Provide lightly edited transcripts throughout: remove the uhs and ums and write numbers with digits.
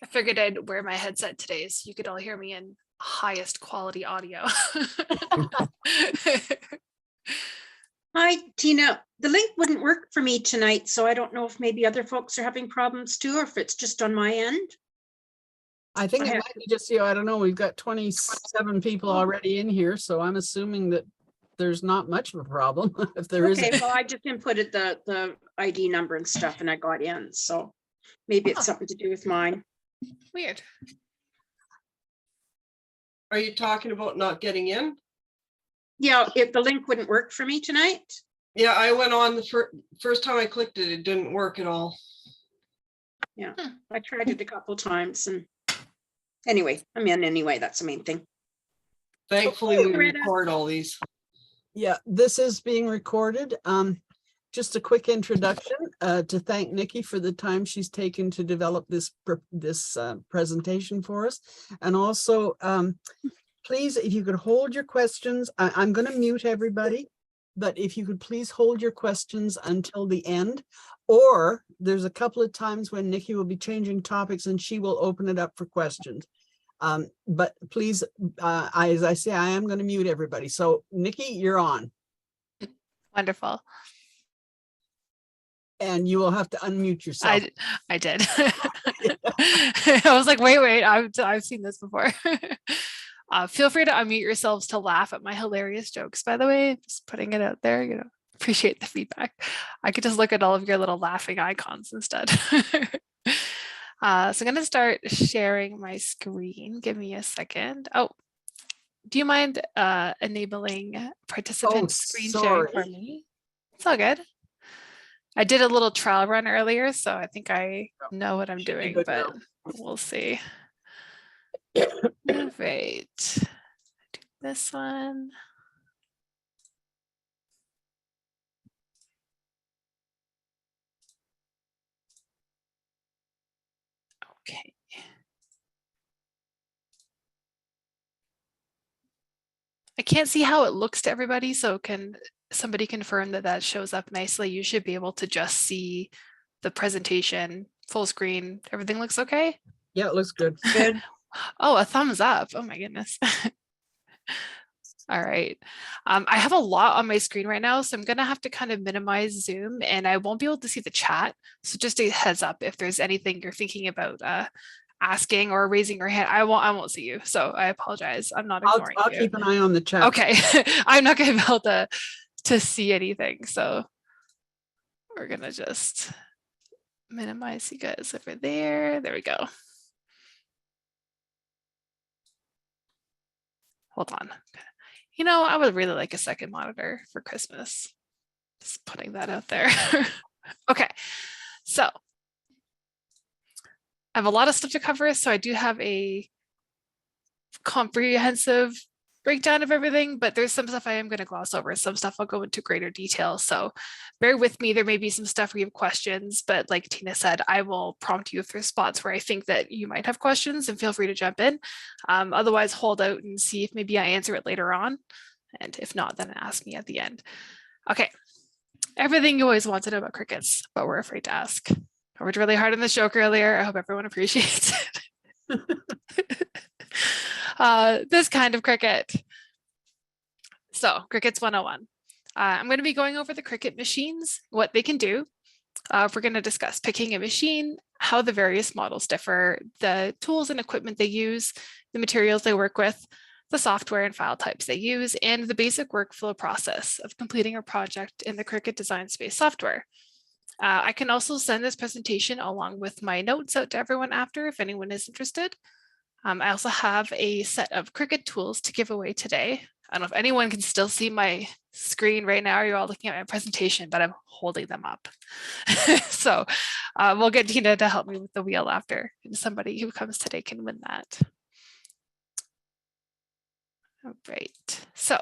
I figured I'd wear my headset today so you could all hear me in highest quality audio. Hi, Tina. The link wouldn't work for me tonight, so I don't know if maybe other folks are having problems too, or if it's just on my end. I think it might be just you. I don't know. We've got 27 people already in here, so I'm assuming that there's not much of a problem. If there is. Okay, well, I just inputted the ID number and stuff and I got in, so maybe it's something to do with mine. Weird. Are you talking about not getting in? Yeah, if the link wouldn't work for me tonight. Yeah, I went on the first time I clicked it, it didn't work at all. Yeah, I tried it a couple times and anyway, I'm in anyway. That's the main thing. Thankfully, we record all these. Yeah, this is being recorded. Just a quick introduction to thank Nikki for the time she's taken to develop this presentation for us. And also, please, if you could hold your questions, I'm going to mute everybody, but if you could please hold your questions until the end, or there's a couple of times when Nikki will be changing topics and she will open it up for questions. But please, as I say, I am going to mute everybody. So Nikki, you're on. Wonderful. And you will have to unmute yourself. I did. I was like, wait, I've seen this before. Feel free to unmute yourselves to laugh at my hilarious jokes, by the way, just putting it out there, appreciate the feedback. I could just look at all of your little laughing icons instead. So I'm going to start sharing my screen. Give me a second. Oh, do you mind enabling participant screen sharing for me? It's all good. I did a little trial run earlier, so I think I know what I'm doing, but we'll see. Right. Do this one. Okay. I can't see how it looks to everybody, so can somebody confirm that that shows up nicely? You should be able to just see the presentation, full screen. Everything looks okay? Yeah, it looks good. Good. Oh, a thumbs up. Oh my goodness. All right. I have a lot on my screen right now, so I'm going to have to kind of minimize Zoom and I won't be able to see the chat. So just a heads up, if there's anything you're thinking about asking or raising your hand, I won't see you. So I apologize. I'm not ignoring I'll you. keep an eye on the chat. Okay. I'm not going to be able to see anything. So we're going to just minimize you guys over there. There we go. Hold on. I would really like a second monitor for Christmas. Just putting that out there. Okay, so I have a lot of stuff to cover, so I do have a comprehensive breakdown of everything, but there's some stuff I am going to gloss over. Some stuff I'll go into greater detail, so bear with me. There may be some stuff where you have questions, but like Tina said, I will prompt you if there's spots where I think that you might have questions, and feel free to jump in. Otherwise, hold out and see if maybe I answer it later on, and if not, then ask me at the end. Okay, everything you always want to know about crickets, but we're afraid to ask. I worked really hard on this joke earlier. I hope everyone appreciates it. This kind of cricket. So Crickets 101. I'm going to be going over the Cricut machines, what they can do. We're going to discuss picking a machine, how the various models differ, the tools and equipment they use, the materials they work with, the software and file types they use, and the basic workflow process of completing a project in the Cricut Design Space software. I can also send this presentation along with my notes out to everyone after if anyone is interested. I also have a set of Cricut tools to give away today. I don't know if anyone can still see my screen right now. You're all looking at my presentation, but I'm holding them up. So we'll get Tina to help me with the wheel after, and somebody who comes today can win that. All right, so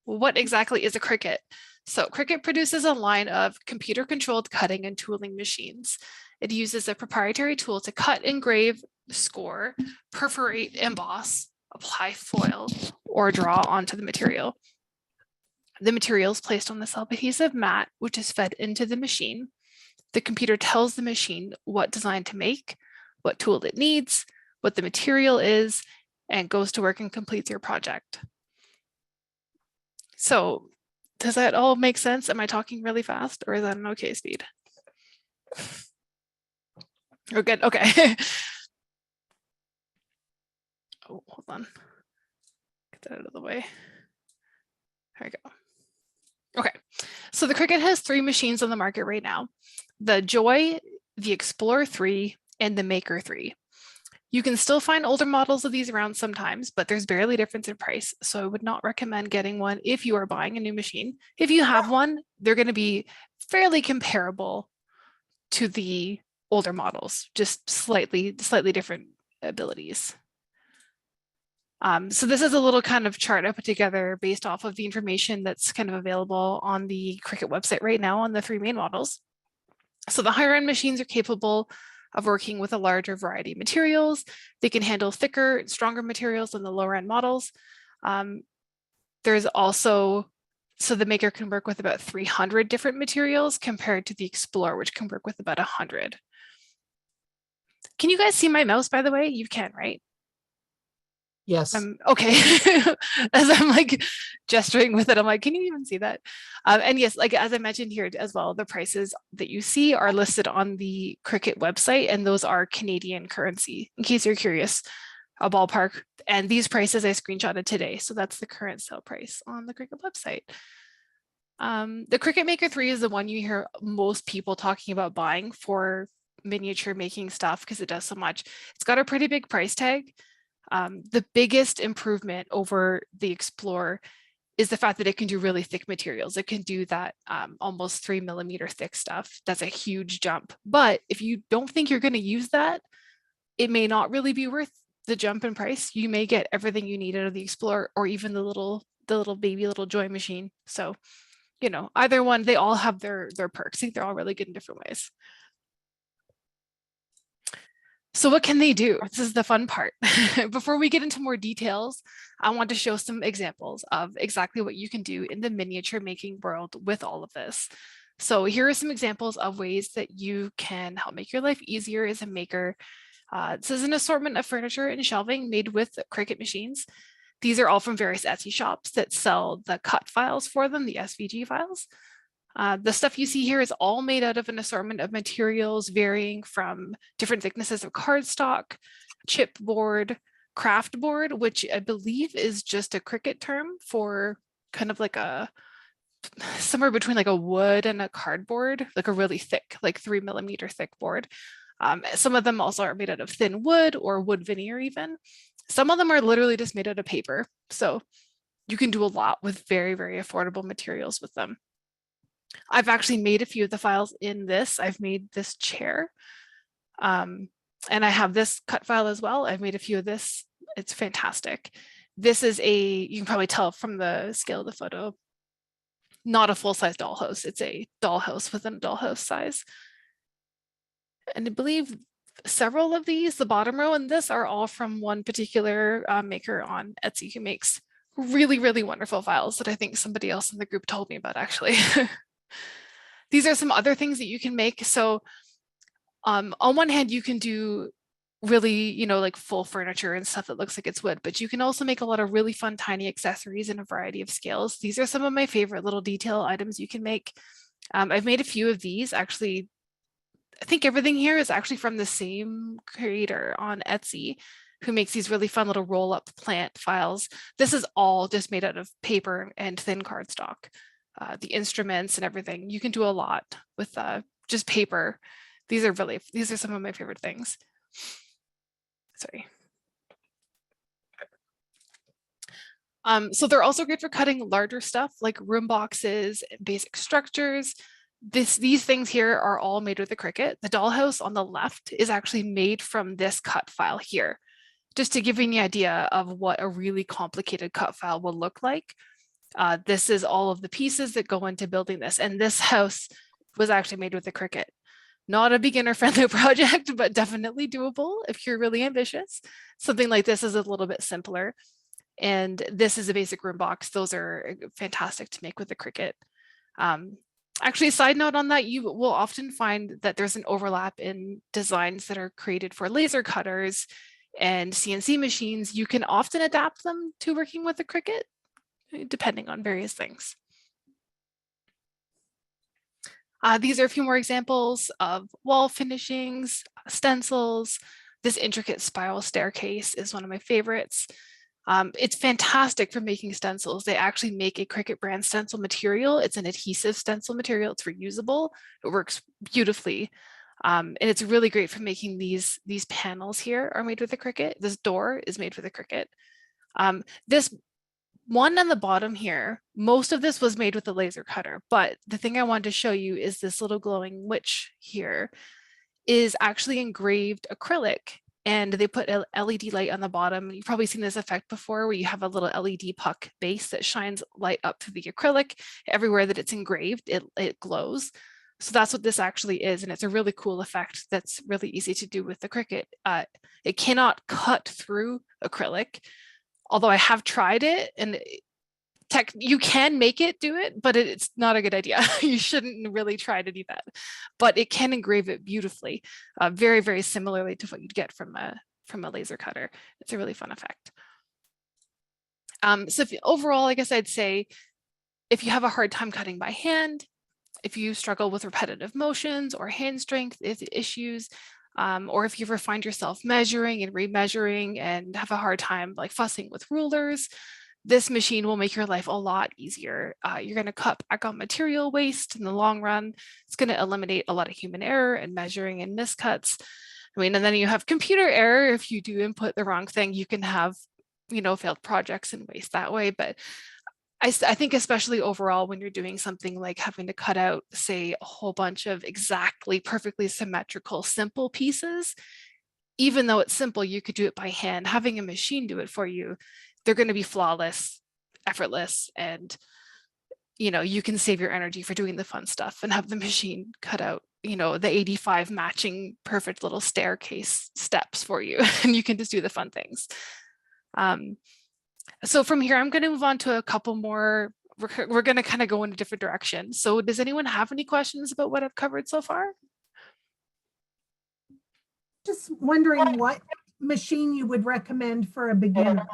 what exactly is a Cricut? So Cricut produces a line of computer-controlled cutting and tooling machines. It uses a proprietary tool to cut, engrave, score, perforate, emboss, apply foil, or draw onto the material. The material is placed on the self-adhesive mat, which is fed into the machine. The computer tells the machine what design to make, what tool it needs, what the material is, and goes to work and completes your project. So does that all make sense? Am I talking really fast, or is that an okay speed? Oh, good. Okay. Oh, hold on. Get that out of the way. There we go. Okay, so the Cricut has 3 machines on the market right now: the Joy, the Explorer 3, and the Maker 3. You can still find older models of these around sometimes, but there's barely difference in price. So I would not recommend getting one if you are buying a new machine. If you have one, they're going to be fairly comparable to the older models, just slightly different abilities. So this is a little kind of chart I put together based off of the information that's kind of available on the Cricut website right now on the 3 main models. So the higher end machines are capable of working with a larger variety of materials. They can handle thicker and stronger materials than the lower end models. There's also, so the Maker can work with about 300 different materials compared to the Explorer, which can work with about 100. Can you guys see my mouse, by the way? You can, right? Yes. Okay. As I'm like gesturing with it, I'm like, can you even see that? And yes, like as I mentioned here as well, the prices that you see are listed on the Cricut website, and those are Canadian currency, in case you're curious, a ballpark. And these prices I screenshotted today. So that's the current sale price on the Cricut website. The Cricut Maker 3 is the one you hear most people talking about buying for miniature making stuff because it does so much. It's got a pretty big price tag. The biggest improvement over the Explorer is the fact that it can do really thick materials. It can do that almost 3mm thick stuff. That's a huge jump. But if you don't think you're going to use that, it may not really be worth the jump in price. You may get everything you need out of the Explorer, or even the little Joy machine. So, you know, either one, they all have their perks. I think they're all really good in different ways. So what can they do? This is the fun part. Before we get into more details, I want to show some examples of exactly what you can do in the miniature making world with all of this. So here are some examples of ways that you can help make your life easier as a maker. This is an assortment of furniture and shelving made with Cricut machines. These are all from various Etsy shops that sell the cut files for them, the SVG files. The stuff you see here is all made out of an assortment of materials varying from different thicknesses of cardstock, chipboard, craft board, which I believe is just a Cricut term for kind of like somewhere between like a wood and a cardboard, like a really thick, like 3mm thick board. Some of them also are made out of thin wood or wood veneer even. Some of them are literally just made out of paper. So you can do a lot with very, very affordable materials with them. I've actually made a few of the files in this. I've made this chair, and I have this cut file as well. I've made a few of this. It's fantastic. This is you can probably tell from the scale of the photo, not a full-size dollhouse. It's a dollhouse within a dollhouse size. And I believe several of these, the bottom row and this, are all from one particular maker on Etsy who makes really, really wonderful files that I think somebody else in the group told me about actually. These are some other things that you can make. So on one hand, you can do really, you know, like full furniture and stuff that looks like it's wood, but you can also make a lot of really fun, tiny accessories in a variety of scales. These are some of my favorite little detail items you can make. I've made a few of these. Actually, I think everything here is actually from the same creator on Etsy who makes these really fun little roll-up plant files. This is all just made out of paper and thin cardstock. The instruments and everything. You can do a lot with just paper. These are some of my favorite things. Sorry. So they're also great for cutting larger stuff like room boxes, basic structures. These things here are all made with the Cricut. The dollhouse on the left is actually made from this cut file here. Just to give you an idea of what a really complicated cut file will look like. This is all of the pieces that go into building this. And this house was actually made with the Cricut. Not a beginner-friendly project, but definitely doable if you're really ambitious. Something like this is a little bit simpler. And this is a basic room box. Those are fantastic to make with the Cricut. Actually, side note on that, you will often find that there's an overlap in designs that are created for laser cutters and CNC machines. You can often adapt them to working with a Cricut, depending on various things. These are a few more examples of wall finishings, stencils. This intricate spiral staircase is one of my favorites. It's fantastic for making stencils. They actually make a Cricut brand stencil material. It's an adhesive stencil material. It's reusable. It works beautifully. And it's really great for making these panels here are made with a Cricut. This door is made with a Cricut. This one on the bottom here, most of this was made with a laser cutter, but the thing I wanted to show you is this little glowing witch here is actually engraved acrylic, and they put a LED light on the bottom. You've probably seen this effect before where you have a little LED puck base that shines light up through the acrylic. Everywhere that it's engraved, it glows. So that's what this actually is, and it's a really cool effect that's really easy to do with the Cricut. It cannot cut through acrylic, although I have tried it, and you can make it do it, but it's not a good idea. You shouldn't really try to do that, but it can engrave it beautifully, very, very similarly to what you'd get from a laser cutter. It's a really fun effect. So overall, I guess I'd say if you have a hard time cutting by hand, if you struggle with repetitive motions or hand strength issues, or if you ever find yourself measuring and remeasuring and have a hard time like fussing with rulers, this machine will make your life a lot easier. You're going to cut back on material waste in the long run. It's going to eliminate a lot of human error and measuring and miscuts. I mean, and then you have computer error. If you do input the wrong thing, you can have, failed projects and waste that way. But I think especially overall, when you're doing something like having to cut out, say, a whole bunch of exactly perfectly symmetrical, simple pieces, even though it's simple, you could do it by hand. Having a machine do it for you, they're going to be flawless, effortless, and you can save your energy for doing the fun stuff and have the machine cut out the 85 matching perfect little staircase steps for you, and you can just do the fun things. So from here, I'm going to move on to a couple more. We're going to kind of go in a different direction. So does anyone have any questions about what I've covered so far? Just wondering what machine you would recommend for a beginner.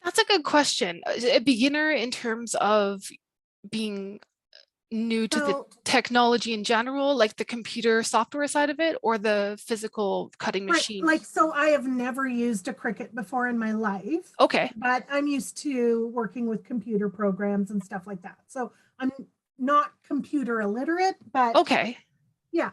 That's a good question. A beginner in terms of being new to the technology in general, like the computer software side of it, or the physical cutting machine? Like, so I have never used a Cricut before in my life. Okay. But I'm used to working with computer programs and stuff like that. So I'm not computer illiterate, but okay. Yeah.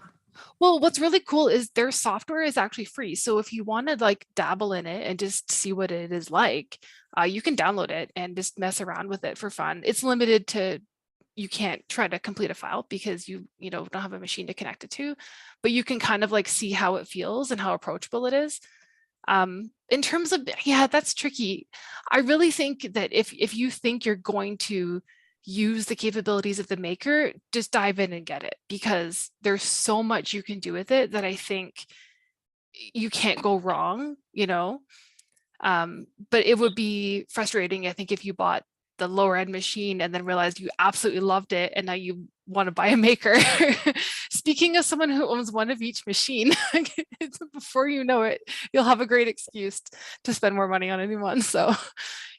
Well, what's really cool is their software is actually free. So if you want to like dabble in it and just see what it is like, you can download it and just mess around with it for fun. It's limited to, you can't try to complete a file because you don't have a machine to connect it to, but you can kind of like see how it feels and how approachable it is. In terms of, yeah, that's tricky. I really think that if you think you're going to use the capabilities of the maker, just dive in and get it, because there's so much you can do with it that I think you can't go wrong, but it would be frustrating, I think, if you bought the lower end machine and then realized you absolutely loved it and now you want to buy a maker. Speaking of someone who owns one of each machine, before you know it, you'll have a great excuse to spend more money on a new one. So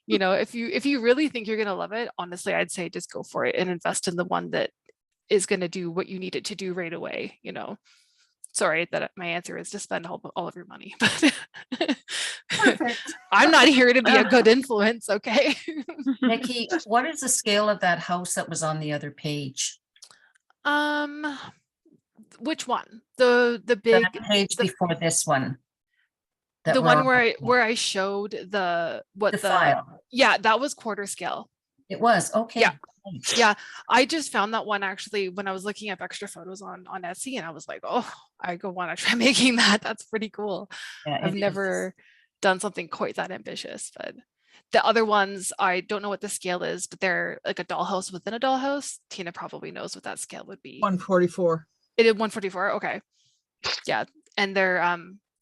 if you really think you're going to love it, honestly, I'd say just go for it and invest in the one that is going to do what you need it to do right away. Sorry that my answer is to spend all of your money, but I'm not here to be a good influence. Okay. Nikki, what is the scale of that house that was on the other page? Which one? The big that page before this one. The one where I showed the file. Yeah, that was quarter scale. It was, okay. Yeah, I just found that one actually when I was looking up extra photos on Etsy, and I was like, oh, I go want to try making that. That's pretty cool. Yeah, I've never done something quite that ambitious, but the other ones, I don't know what the scale is, but they're like a dollhouse within a dollhouse. Tina probably knows what that scale would be. 144. It is 144. Okay. Yeah, and they're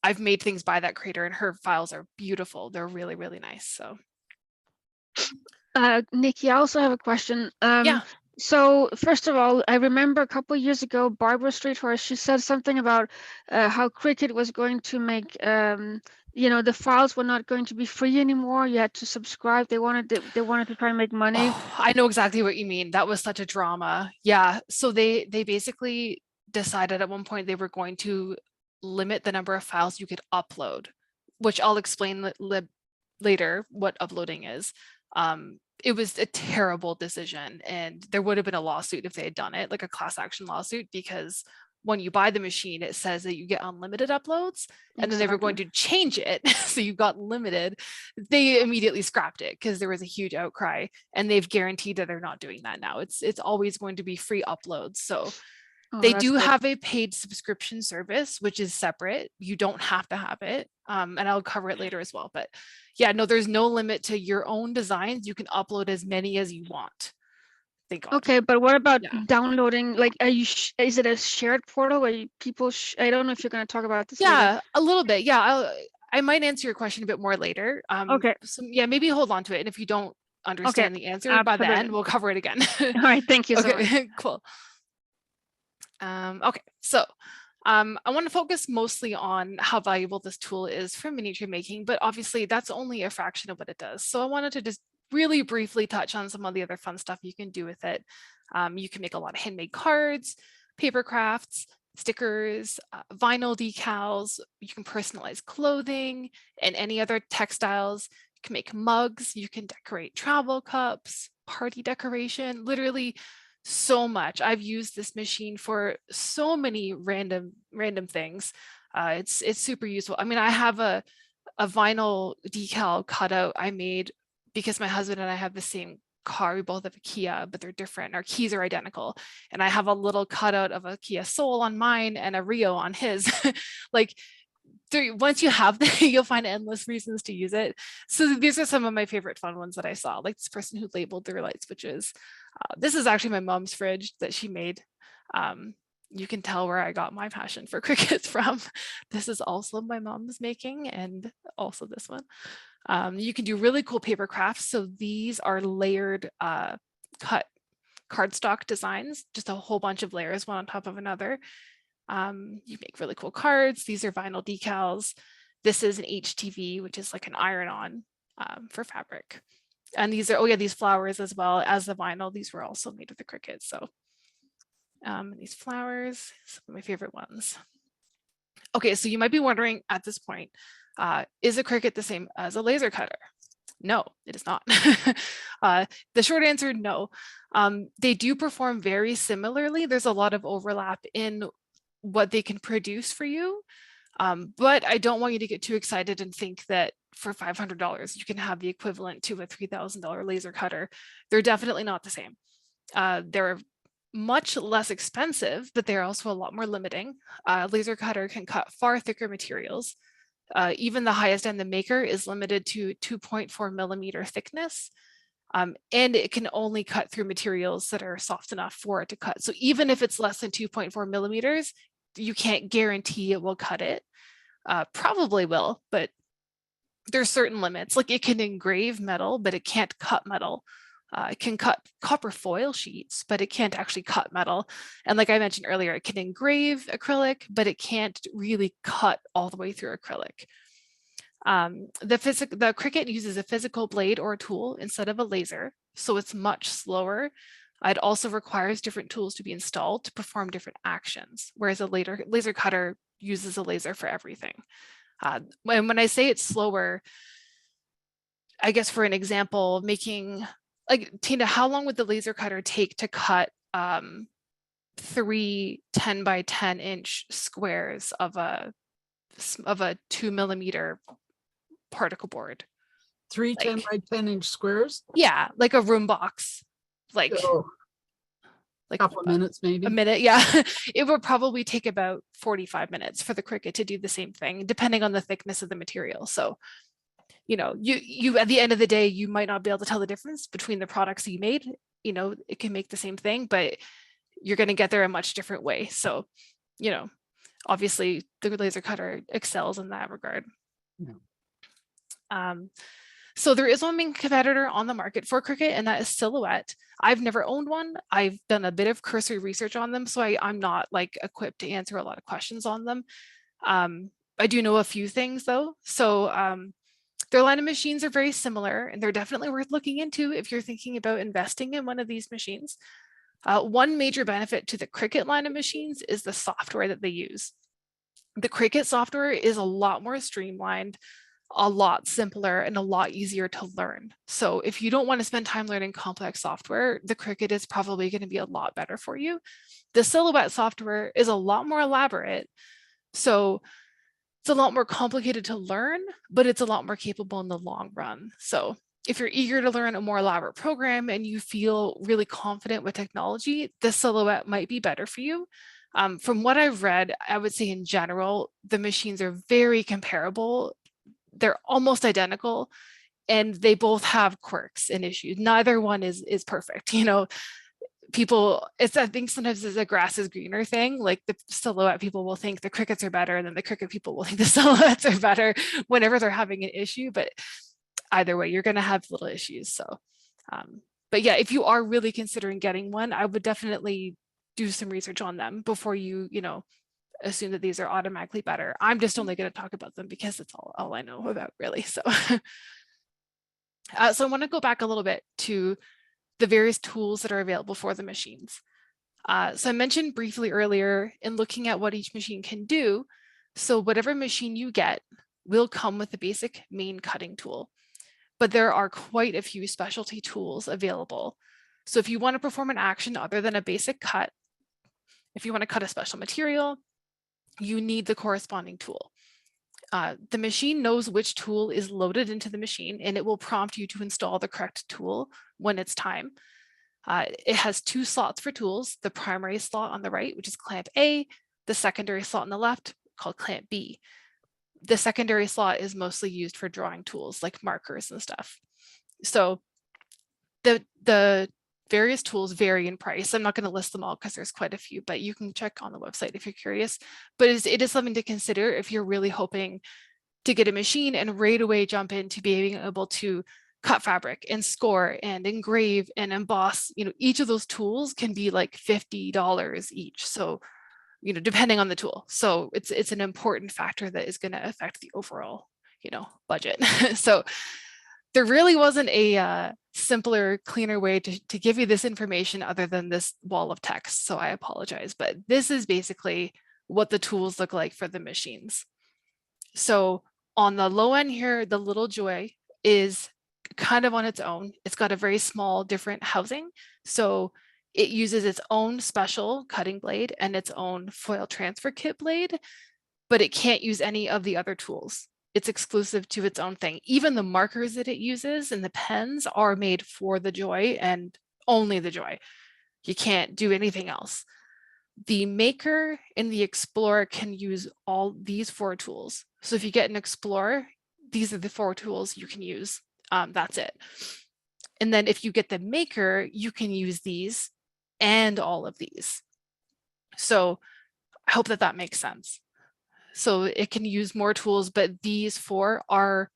I've made things by that creator, and her files are beautiful. They're really, really nice. So Nikki, I also have a question. Yeah. So first of all, I remember a couple of years ago, Barbara Streethorst, she said something about how Cricut was going to make, the files were not going to be free anymore. You had to subscribe. They wanted to try and make money. Oh, I know exactly what you mean. That was such a drama. Yeah. So they basically decided at one point they were going to limit the number of files you could upload, which I'll explain later what uploading is. It was a terrible decision, and there would have been a lawsuit if they had done it, like a class action lawsuit, because when you buy the machine, it says that you get unlimited uploads, and then they were going to change it so you got limited. They immediately scrapped it because there was a huge outcry, and they've guaranteed that they're not doing that now. It's always going to be free uploads. So they do have a paid subscription service, which is separate. You don't have to have it. And I'll cover it later as well. But yeah, no, there's no limit to your own designs. You can upload as many as you want. Thank God. Okay, but what about Yeah. downloading? Like, is it a shared portal where people? I don't know if you're going to talk about this. Yeah, later. a little bit. Yeah, I might answer your question a bit more later. Okay. So yeah, maybe hold on to it. And if you don't understand the answer by the end, we'll cover it again. All right. Thank you so much. Okay, cool. Okay, so I want to focus mostly on how valuable this tool is for miniature making, but obviously that's only a fraction of what it does. So I wanted to just really briefly touch on some of the other fun stuff you can do with it. You can make a lot of handmade cards, paper crafts, stickers, vinyl decals. You can personalize clothing and any other textiles. You can make mugs. You can decorate travel cups, party decoration, literally so much. I've used this machine for so many random things. It's super useful. I mean, I have a vinyl decal cutout I made because my husband and I have the same car. We both have a Kia, but they're different. Our keys are identical. And I have a little cutout of a Kia Soul on mine and a Rio on his. Like, once you have that, you'll find endless reasons to use it. So these are some of my favorite fun ones that I saw, like this person who labeled their light switches. This is actually my mom's fridge that she made. You can tell where I got my passion for Cricuts from. This is also my mom's making, and also this one. You can do really cool paper crafts. So these are layered cut cardstock designs, just a whole bunch of layers, one on top of another. You make really cool cards. These are vinyl decals. This is an HTV, which is like an iron-on for fabric. And these are, these flowers as well as the vinyl. These were also made with the Cricut. So these flowers, some of my favorite ones. Okay, so you might be wondering at this point, is a Cricut the same as a laser cutter? No, it is not. The short answer, no. They do perform very similarly. There's a lot of overlap in what they can produce for you. But I don't want you to get too excited and think that for $500, you can have the equivalent to a $3,000 laser cutter. They're definitely not the same. They're much less expensive, but they're also a lot more limiting. Laser cutter can cut far thicker materials. Even the highest end, the Maker, is limited to 2.4 millimeter thickness. And it can only cut through materials that are soft enough for it to cut. So even if it's less than 2.4 millimeters, you can't guarantee it will cut it. Probably will, but there's certain limits. Like, it can engrave metal, but it can't cut metal. It can cut copper foil sheets, but it can't actually cut metal. And like I mentioned earlier, it can engrave acrylic, but it can't really cut all the way through acrylic. The Cricut uses a physical blade or tool instead of a laser, so it's much slower. It also requires different tools to be installed to perform different actions, whereas a laser cutter uses a laser for everything. When I say it's slower, I guess for an example, making, like, Tina, how long would the laser cutter take to cut 3 10 by 10 inch squares of a 2 millimeter particle board? 3 10 by 10 inch squares? Yeah, like a room box. Like a couple of minutes, maybe. A minute, yeah. It would probably take about 45 minutes for the Cricut to do the same thing, depending on the thickness of the material. So, you know, you at the end of the day, you might not be able to tell the difference between the products that you made. You know, it can make the same thing, but you're going to get there a much different way. So, you know, obviously the laser cutter excels in that regard. Yeah. So there is one main competitor on the market for Cricut, and that is Silhouette. I've never owned one. I've done a bit of cursory research on them, so I'm not like equipped to answer a lot of questions on them. I do know a few things though. So their line of machines are very similar, and they're definitely worth looking into if you're thinking about investing in one of these machines. One major benefit to the Cricut line of machines is the software that they use. The Cricut software is a lot more streamlined, a lot simpler, and a lot easier to learn. So if you don't want to spend time learning complex software, the Cricut is probably going to be a lot better for you. The Silhouette software is a lot more elaborate. So it's a lot more complicated to learn, but it's a lot more capable in the long run. So if you're eager to learn a more elaborate program and you feel really confident with technology, the Silhouette might be better for you. From what I've read, I would say in general, the machines are very comparable. They're almost identical, and they both have quirks and issues. Neither one is perfect. You know, people, I think sometimes it's a grass is greener thing. Like the Silhouette people will think the Cricuts are better, and then the Cricut people will think the Silhouettes are better whenever they're having an issue. But either way, you're going to have little issues. So, but yeah, if you are really considering getting one, I would definitely do some research on them before you assume that these are automatically better. I'm just only going to talk about them because it's all I know about, really. So, so I want to go back a little bit to the various tools that are available for the machines. So I mentioned briefly earlier in looking at what each machine can do. So whatever machine you get will come with the basic main cutting tool, but there are quite a few specialty tools available. So if you want to perform an action other than a basic cut, if you want to cut a special material, you need the corresponding tool. The machine knows which tool is loaded into the machine, and it will prompt you to install the correct tool when it's time. It has two slots for tools, the primary slot on the right, which is clamp A, the secondary slot on the left called clamp B. The secondary slot is mostly used for drawing tools like markers and stuff. So the various tools vary in price. I'm not going to list them all because there's quite a few, but you can check on the website if you're curious. But it is something to consider if you're really hoping to get a machine and right away jump into being able to cut fabric and score and engrave and emboss. Each of those tools can be like $50 each. So, depending on the tool. So it's an important factor that is going to affect the overall, budget. So there really wasn't a simpler, cleaner way to give you this information other than this wall of text. So I apologize, but this is basically what the tools look like for the machines. So on the low end here, the Little Joy is kind of on its own. It's got a very small, different housing. So it uses its own special cutting blade and its own foil transfer kit blade, but it can't use any of the other tools. It's exclusive to its own thing. Even the markers that it uses and the pens are made for the Joy and only the Joy. You can't do anything else. The Maker and the Explorer can use all these 4 tools. So if you get an Explorer, these are the 4 tools you can use. That's it. And then if you get the Maker, you can use these and all of these. So I hope that makes sense. So it can use more tools, but these 4 are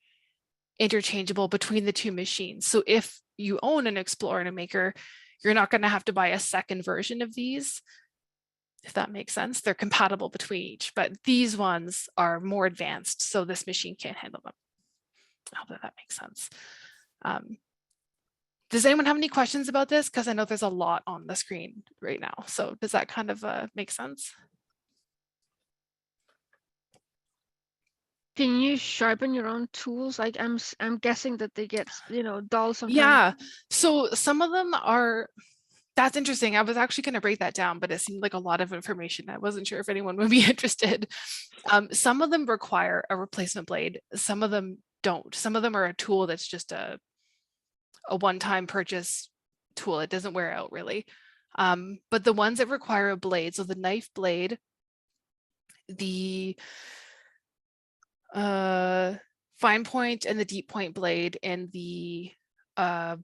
interchangeable between the 2 machines. So if you own an Explorer and a Maker, you're not going to have to buy a second version of these, if that makes sense. They're compatible between each, but these ones are more advanced, so this machine can't handle them. I hope that makes sense. Does anyone have any questions about this? Because I know there's a lot on the screen right now. So does that kind of make sense? Can you sharpen your own tools? Like I'm guessing that they get, dull sometimes. Yeah. So some of them are, that's interesting. I was actually going to break that down, but it seemed like a lot of information. I wasn't sure if anyone would be interested. Some of them require a replacement blade. Some of them don't. Some of them are a tool that's just a one-time purchase tool. It doesn't wear out really. But the ones that require a blade, so the knife blade, the fine point and the deep point blade, and the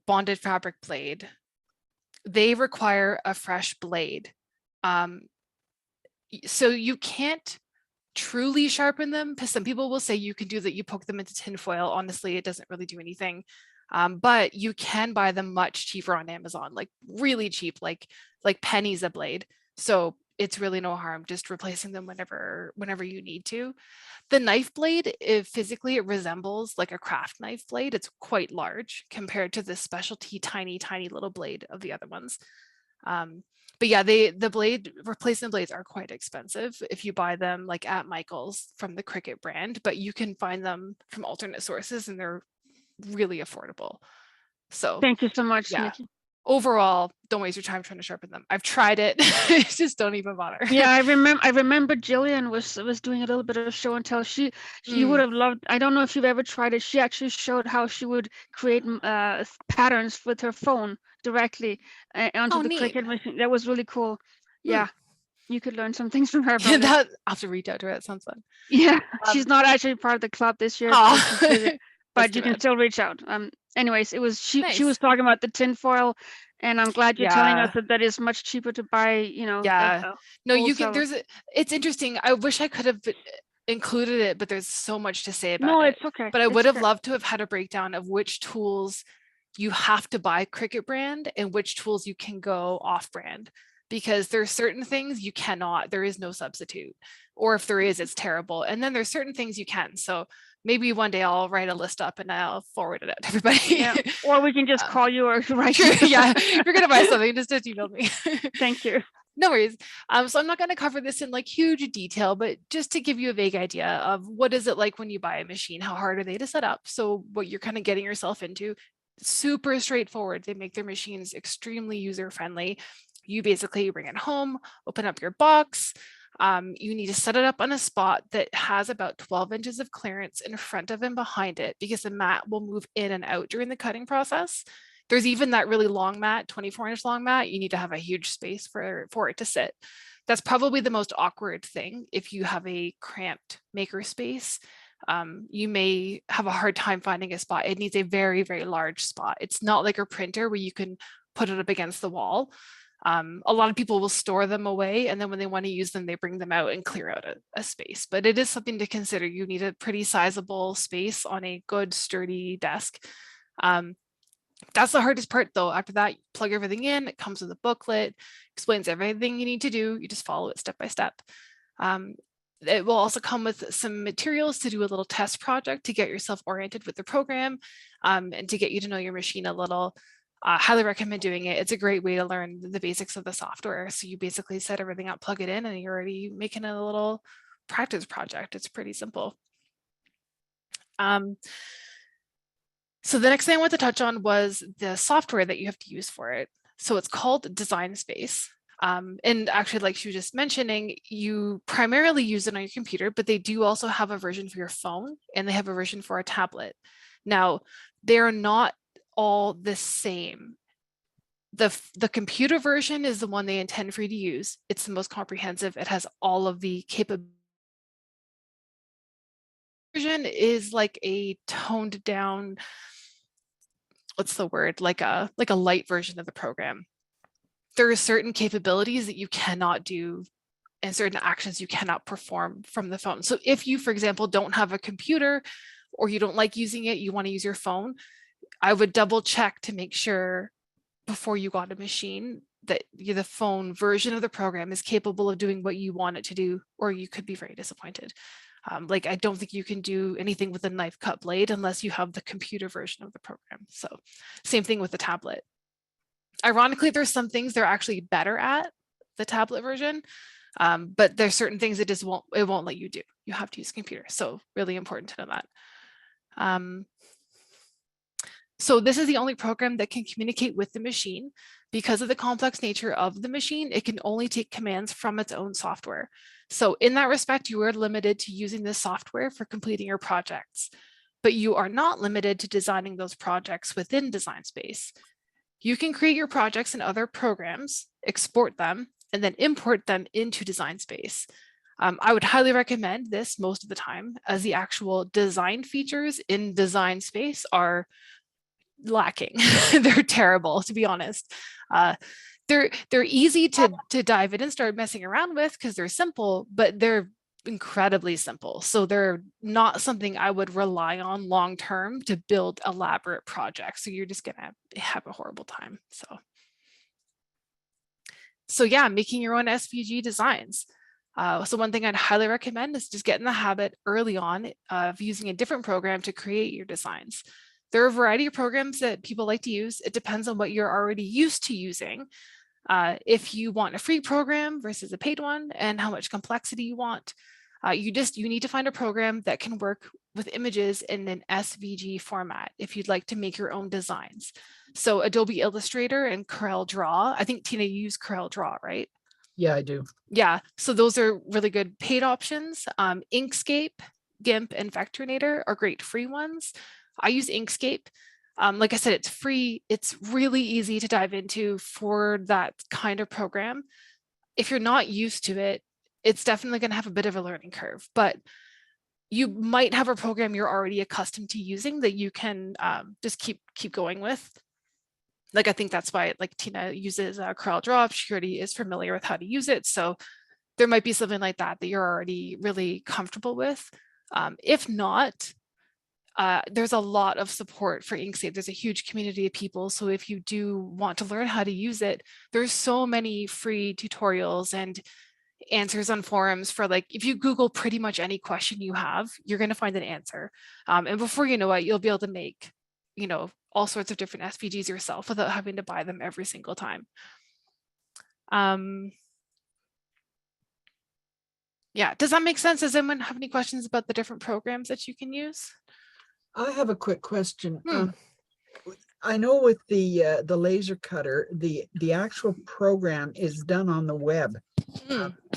bonded fabric blade, they require a fresh blade. So you can't truly sharpen them, because some people will say you can do that, you poke them into tin foil. Honestly, it doesn't really do anything. But you can buy them much cheaper on Amazon, like really cheap, like pennies a blade. So it's really no harm just replacing them whenever you need to. The knife blade, if physically it resembles like a craft knife blade, it's quite large compared to the specialty tiny little blade of the other ones. But yeah, the replacement blades are quite expensive if you buy them like at Michael's from the Cricut brand, but you can find them from alternate sources and they're really affordable. So Thank you so much, yeah. Nikki. Overall, don't waste your time trying to sharpen them. I've tried it. Just don't even bother. Yeah, I remember Jillian was doing a little bit of show and tell. She would have loved. I don't know if you've ever tried it. She actually showed how she would create patterns with her phone directly onto Oh, the neat. Cricut machine. That was really cool. Yeah, you could learn some things from her. Yeah, that I'll have to reach out to her. That sounds fun. Yeah, she's not actually part of the club this year, but you can still reach out. Anyways, she Nice. was talking about the tinfoil, and I'm glad you're telling us Yeah. that is much cheaper to buy. You know. Yeah. No, you can. wholesale. It's interesting. I wish I could have included it, but there's so much to say about No, it. it's okay. But I It's would have fair. loved to have had a breakdown of which tools you have to buy Cricut brand and which tools you can go off brand, because there's certain things you cannot, there is no substitute, or if there is, it's terrible. And then there's certain things you can. So maybe one day I'll write a list up and I'll forward it out to everybody. Yeah. Or we can just call you or write you. Yeah, if you're gonna buy something, just email me. Thank you. No worries. So I'm not going to cover this in like huge detail, but just to give you a vague idea of what is it like when you buy a machine, how hard are they to set up? So what you're kind of getting yourself into, super straightforward. They make their machines extremely user-friendly. You basically bring it home, open up your box. You need to set it up on a spot that has about 12 inches of clearance in front of and behind it, because the mat will move in and out during the cutting process. There's even that really long mat, 24-inch long mat. You need to have a huge space for it to sit. That's probably the most awkward thing. If you have a cramped maker space, you may have a hard time finding a spot. It needs a very, very large spot. It's not like a printer where you can put it up against the wall. A lot of people will store them away, and then when they want to use them, they bring them out and clear out a space. But it is something to consider. You need a pretty sizable space on a good, sturdy desk. That's the hardest part though. After that, you plug everything in, it comes with a booklet, explains everything you need to do. You just follow it step by step. It will also come with some materials to do a little test project to get yourself oriented with the program, and to get you to know your machine a little. Highly recommend doing it. It's a great way to learn the basics of the software. So you basically set everything up, plug it in, and you're already making a little practice project. It's pretty simple. So the next thing I want to touch on was the software that you have to use for it. So it's called Design Space. And actually, like she was just mentioning, you primarily use it on your computer, but they do also have a version for your phone, and they have a version for a tablet. Now, they're not all the same. The computer version is the one they intend for you to use. It's the most comprehensive. It has all of the capabilities. Version is like a toned down, what's the word, like a light version of the program. There are certain capabilities that you cannot do and certain actions you cannot perform from the phone. So if you, for example, don't have a computer or you don't like using it, you want to use your phone, I would double check to make sure before you got a machine that the phone version of the program is capable of doing what you want it to do, or you could be very disappointed. Like, I don't think you can do anything with a knife cut blade unless you have the computer version of the program. So same thing with the tablet. Ironically, there's some things they're actually better at, the tablet version, but there's certain things it won't let you do. You have to use a computer. So really important to know that. So this is the only program that can communicate with the machine. Because of the complex nature of the machine, it can only take commands from its own software. So in that respect, you are limited to using this software for completing your projects, but you are not limited to designing those projects within Design Space. You can create your projects in other programs, export them, and then import them into Design Space. I would highly recommend this most of the time, as the actual design features in Design Space are lacking. They're terrible, to be honest. They're easy to dive in and start messing around with because they're simple, but they're incredibly simple. So they're not something I would rely on long term to build elaborate projects. So you're just gonna have a horrible time. So yeah, making your own SVG designs. So one thing I'd highly recommend is just get in the habit early on of using a different program to create your designs. There are a variety of programs that people like to use. It depends on what you're already used to using. If you want a free program versus a paid one and how much complexity you want, you need to find a program that can work with images in an SVG format if you'd like to make your own designs. So Adobe Illustrator and Corel Draw, I think Tina, you use Corel Draw, right? Yeah, I do. Yeah, so those are really good paid options. Inkscape, GIMP, and Vectorinator are great free ones. I use Inkscape. Like I said, it's free. It's really easy to dive into for that kind of program. If you're not used to it, it's definitely going to have a bit of a learning curve, but you might have a program you're already accustomed to using that you can just keep going with. Like, I think that's why like Tina uses Corel Draw. She already is familiar with how to use it. So there might be something like that that you're already really comfortable with. If not, there's a lot of support for Inkscape. There's a huge community of people. So if you do want to learn how to use it, there's so many free tutorials and answers on forums for, like, if you Google pretty much any question you have, you're going to find an answer. And before you know it, you'll be able to make, all sorts of different SVGs yourself without having to buy them every single time. Yeah, does that make sense? Does anyone have any questions about the different programs that you can use? I have a quick question. I know with the laser cutter, the actual program is done on the web.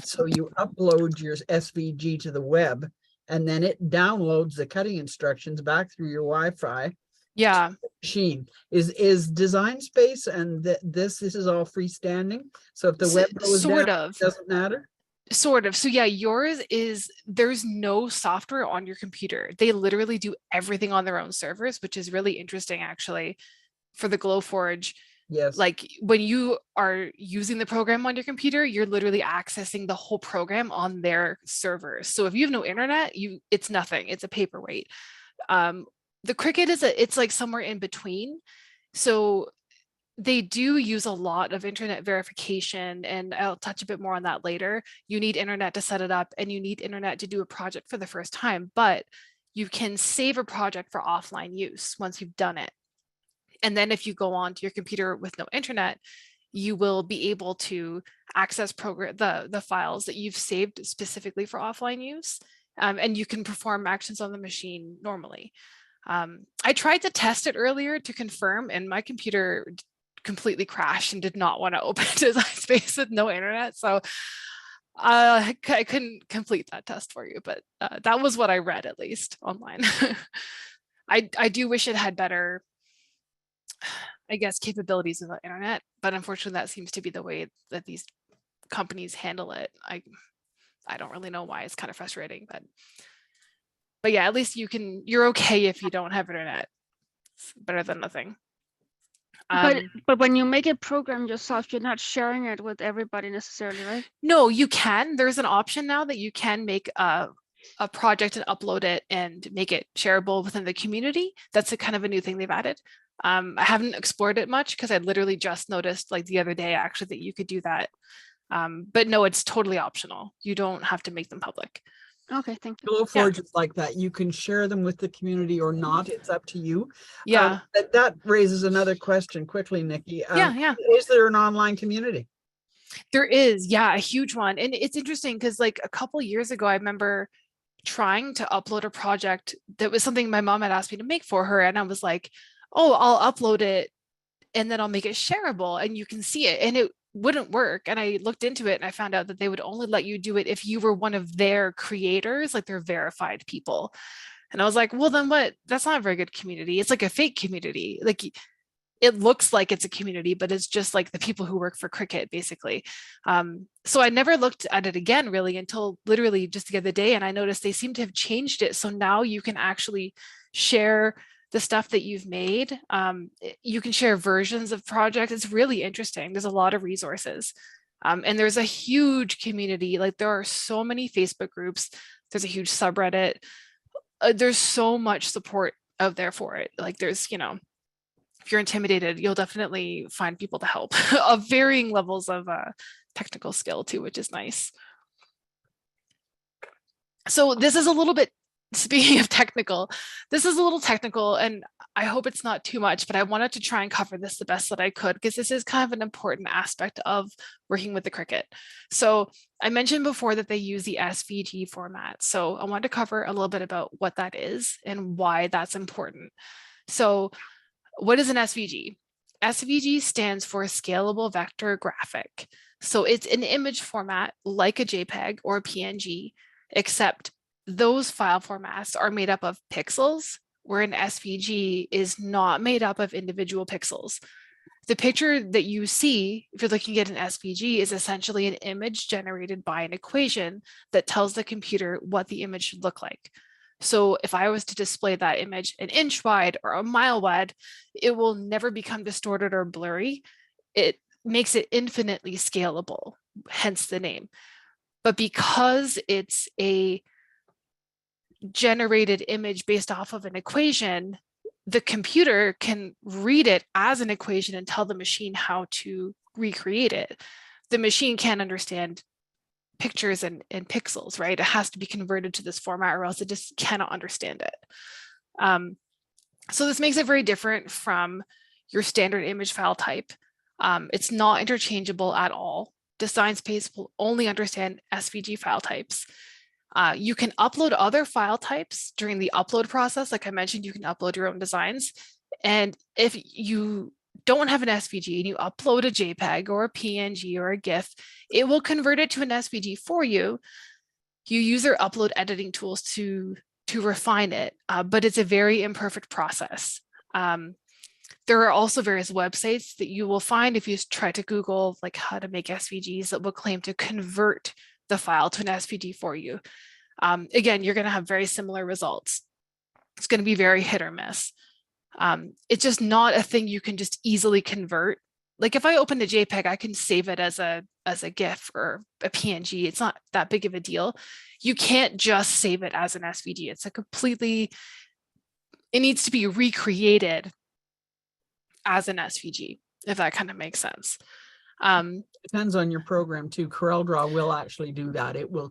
So you upload your SVG to the web, and then it downloads the cutting instructions back through your Wi-Fi. Yeah. Machine is Design Space, and this is all freestanding. So if the web goes down, it doesn't matter. Sort of. So yeah, yours is, there's no software on your computer. They literally do everything on their own servers, which is really interesting actually for the Glowforge. Yes. Like when you are using the program on your computer, you're literally accessing the whole program on their servers. So if you have no internet, it's nothing. It's a paperweight. The Cricut it's like somewhere in between. So they do use a lot of internet verification, and I'll touch a bit more on that later. You need internet to set it up, and you need internet to do a project for the first time, but you can save a project for offline use once you've done it. And then if you go onto your computer with no internet, you will be able to access the files that you've saved specifically for offline use, and you can perform actions on the machine normally. I tried to test it earlier to confirm, and my computer completely crashed and did not want to open Design Space with no internet. So I couldn't complete that test for you, but that was what I read, at least online. I do wish it had better, I guess, capabilities of the internet, but unfortunately that seems to be the way that these companies handle it. I don't really know why. It's kind of frustrating, but yeah, at least you're okay if you don't have internet. It's better than nothing. But when you make a program yourself, you're not sharing it with everybody necessarily, right? No, you can. There's an option now that you can make a project and upload it and make it shareable within the community. That's a kind of a new thing they've added. I haven't explored it much because I literally just noticed like the other day actually that you could do that. But no, it's totally optional. You don't have to make them public. Okay, thank you. Glowforge is like that. You can share them with the community or not. It's up to you. Yeah. That raises another question quickly, Nikki. Yeah. Is there an online community? There is, yeah, a huge one. And it's interesting because like a couple years ago, I remember trying to upload a project that was something my mom had asked me to make for her. And I was like, oh, I'll upload it and then I'll make it shareable and you can see it. And it wouldn't work. And I looked into it and I found out that they would only let you do it if you were one of their creators, like they're verified people. And I was like, well, then what? That's not a very good community. It's like a fake community. Like it looks like it's a community, but it's just like the people who work for Cricut, basically. So I never looked at it again, really, until literally just the other day. And I noticed they seem to have changed it. So now you can actually share the stuff that you've made. You can share versions of projects. It's really interesting. There's a lot of resources. And there's a huge community, like there are so many Facebook groups, there's a huge subreddit, there's so much support out there for it. Like there's, you know, if you're intimidated, you'll definitely find people to help of varying levels of technical skill too, which is nice. So this is a little bit, speaking of technical, this is a little technical and I hope it's not too much, but I wanted to try and cover this the best that I could because this is kind of an important aspect of working with the Cricut. So I mentioned before that they use the SVG format. So I wanted to cover a little bit about what that is and why that's important. So what is an SVG? SVG stands for Scalable Vector Graphic. So it's an image format like a JPEG or a PNG, except those file formats are made up of pixels, where an SVG is not made up of individual pixels. The picture that you see, if you're looking at an SVG, is essentially an image generated by an equation that tells the computer what the image should look like. So if I was to display that image an inch wide or a mile wide, it will never become distorted or blurry. It makes it infinitely scalable, hence the name. But because it's a generated image based off of an equation, the computer can read it as an equation and tell the machine how to recreate it. The machine can't understand pictures and pixels, right? It has to be converted to this format or else it just cannot understand it. So this makes it very different from your standard image file type. It's not interchangeable at all. Design Space will only understand SVG file types. You can upload other file types during the upload process. Like I mentioned, you can upload your own designs. And if you don't have an SVG and you upload a JPEG or a PNG or a GIF, it will convert it to an SVG for you. You use their upload editing tools to refine it, but it's a very imperfect process. There are also various websites that you will find if you try to Google like how to make SVGs that will claim to convert the file to an SVG for you. Again, you're going to have very similar results. It's going to be very hit or miss. It's just not a thing you can just easily convert. Like if I open a JPEG, I can save it as a GIF or a PNG. It's not that big of a deal. You can't just save it as an SVG. It's a completely, it needs to be recreated as an SVG, if that kind of makes sense. Depends on your program too. CorelDRAW will actually do that. It will.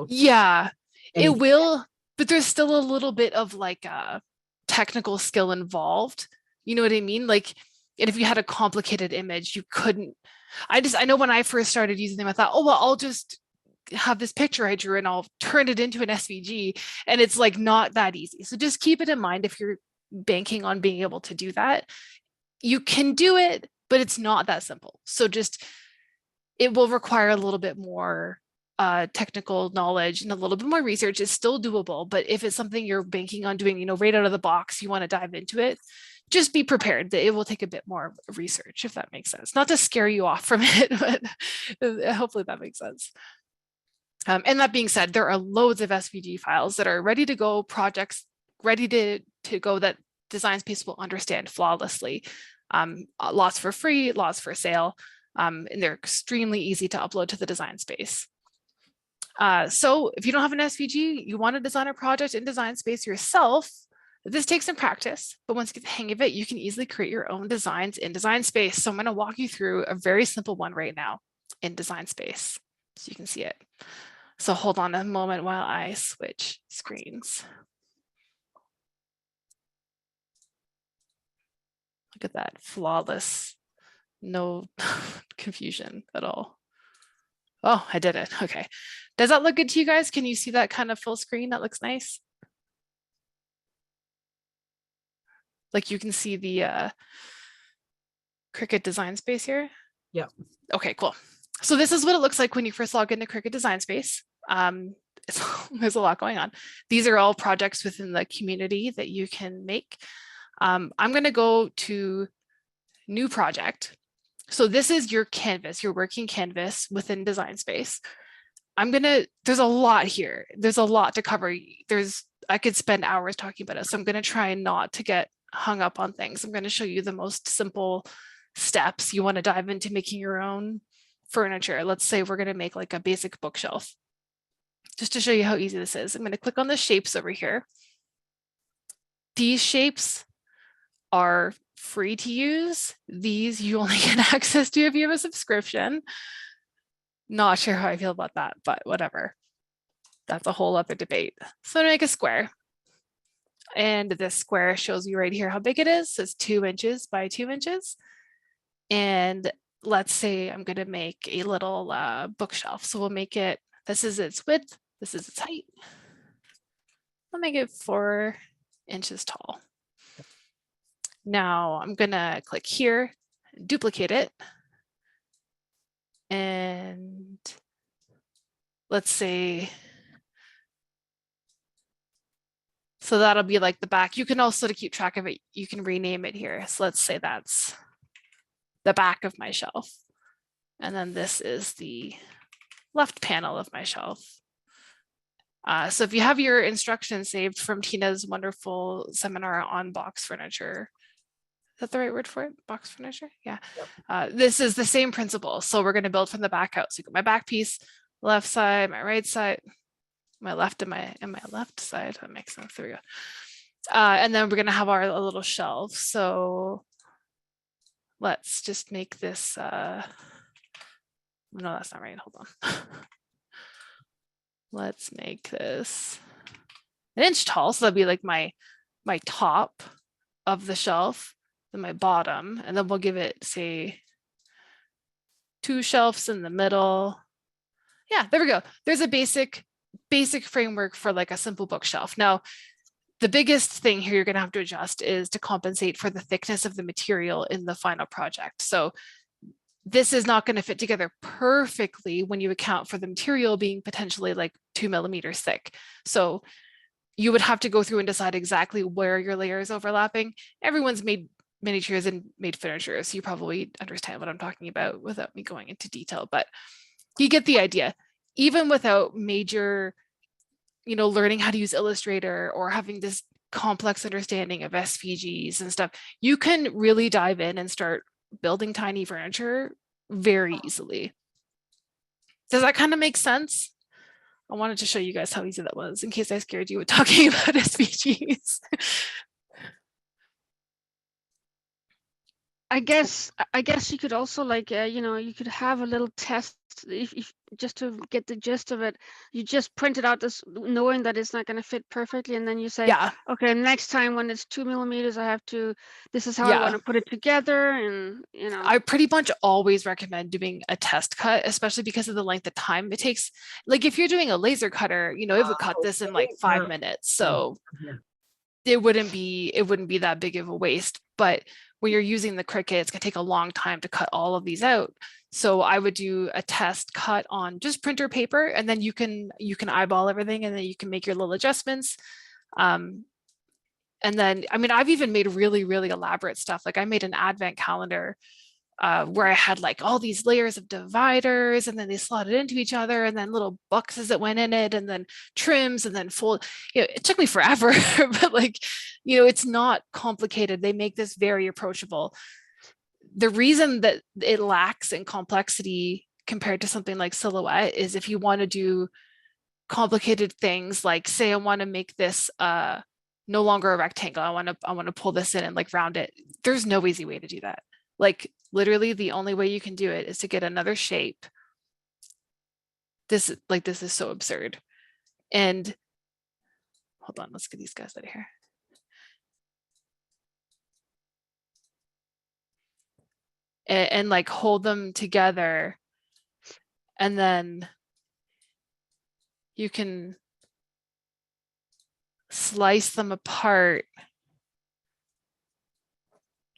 Yeah, it will, but there's still a little bit of like technical skill involved. You know what I mean? Like, and if you had a complicated image, you couldn't. I know when I first started using them, I thought, oh well, I'll just have this picture I drew and I'll turn it into an SVG, and it's like not that easy. So just keep it in mind if you're banking on being able to do that. You can do it, but it's not that simple. So just, it will require a little bit more technical knowledge and a little bit more research. It's still doable, but if it's something you're banking on doing, you know, right out of the box, you want to dive into it, just be prepared that it will take a bit more research, if that makes sense. Not to scare you off from it, but hopefully that makes sense. And that being said, there are loads of SVG files that are ready to go, projects ready to go that Design Space will understand flawlessly. Lots for free, lots for sale, and they're extremely easy to upload to the Design Space. So if you don't have an SVG, you want to design a project in Design Space yourself, this takes some practice, but once you get the hang of it, you can easily create your own designs in Design Space. So I'm going to walk you through a very simple one right now in Design Space so you can see it. So hold on a moment while I switch screens. Look at that, flawless, no confusion at all. Oh, I did it. Okay. Does that look good to you guys? Can you see that kind of full screen? That looks nice. Like you can see the Cricut Design Space here. Yeah. Okay, cool. So this is what it looks like when you first log into Cricut Design Space. There's a lot going on. These are all projects within the community that you can make. I'm going to go to new project. So this is your canvas, your working canvas within Design Space. There's a lot here. There's a lot to cover. I could spend hours talking about it. So I'm going to try not to get hung up on things. I'm going to show you the most simple steps. You want to dive into making your own furniture. Let's say we're going to make like a basic bookshelf. Just to show you how easy this is, I'm going to click on the shapes over here. These shapes are free to use. These you only get access to if you have a subscription. Not sure how I feel about that, but whatever. That's a whole other debate. So I'm gonna make a square. And this square shows you right here how big it is. So it's 2 inches by 2 inches. And let's say I'm going to make a little bookshelf. So we'll make it, this is its width, this is its height. I'll make it 4 inches tall. Now I'm going to click here, duplicate it. And let's say, so that'll be like the back. You can also, to keep track of it, you can rename it here. So let's say that's the back of my shelf. And then this is the left panel of my shelf. So if you have your instructions saved from Tina's wonderful seminar on box furniture, is that the right word for it? Box furniture? Yeah. Yep. This is the same principle. So we're going to build from the back out. So you got my back piece, left side, my right side, my left and my left side. That makes sense. There we go. And then we're going to have our little shelf. So let's just make this. No, that's not right. Hold on. Let's make this 1 inch tall. So that'll be like my top of the shelf, then my bottom, and then we'll give it, say, 2 shelves in the middle. Yeah, there we go. There's a basic framework for like a simple bookshelf. Now, the biggest thing here you're going to have to adjust is to compensate for the thickness of the material in the final project. So this is not going to fit together perfectly when you account for the material being potentially like 2 millimeters thick. So you would have to go through and decide exactly where your layer is overlapping. Everyone's made miniatures and made furniture, so you probably understand what I'm talking about without me going into detail, but you get the idea. Even without major, learning how to use Illustrator or having this complex understanding of SVGs and stuff, you can really dive in and start building tiny furniture very easily. Does that kind of make sense? I wanted to show you guys how easy that was in case I scared you with talking about SVGs. I guess you could also like you could have a little test if just to get the gist of it. You just print it out this knowing that it's not going to fit perfectly, and then you say, yeah, okay, next time when it's 2 millimeters, this is how I want to put it together. And I pretty much always recommend doing a test cut, especially because of the length of time it takes. Like if you're doing a laser cutter, it would cut this in like 5 minutes, so it wouldn't be that big of a waste. But when you're using the Cricut, it's going to take a long time to cut all of these out. So I would do a test cut on just printer paper, and then you can eyeball everything, and then you can make your little adjustments. And then, I mean, I've even made really, really elaborate stuff. Like I made an advent calendar where I had like all these layers of dividers, and then they slotted into each other, and then little boxes that went in it, and then trims, and then fold. It took me forever, but like, it's not complicated. They make this very approachable. The reason that it lacks in complexity compared to something like Silhouette is if you want to do complicated things, like say I want to make this no longer a rectangle. I want to pull this in and like round it. There's no easy way to do that. Like literally the only way you can do it is to get another shape. This is so absurd. And hold on, let's get these guys out of here. And like hold them together, and then you can slice them apart.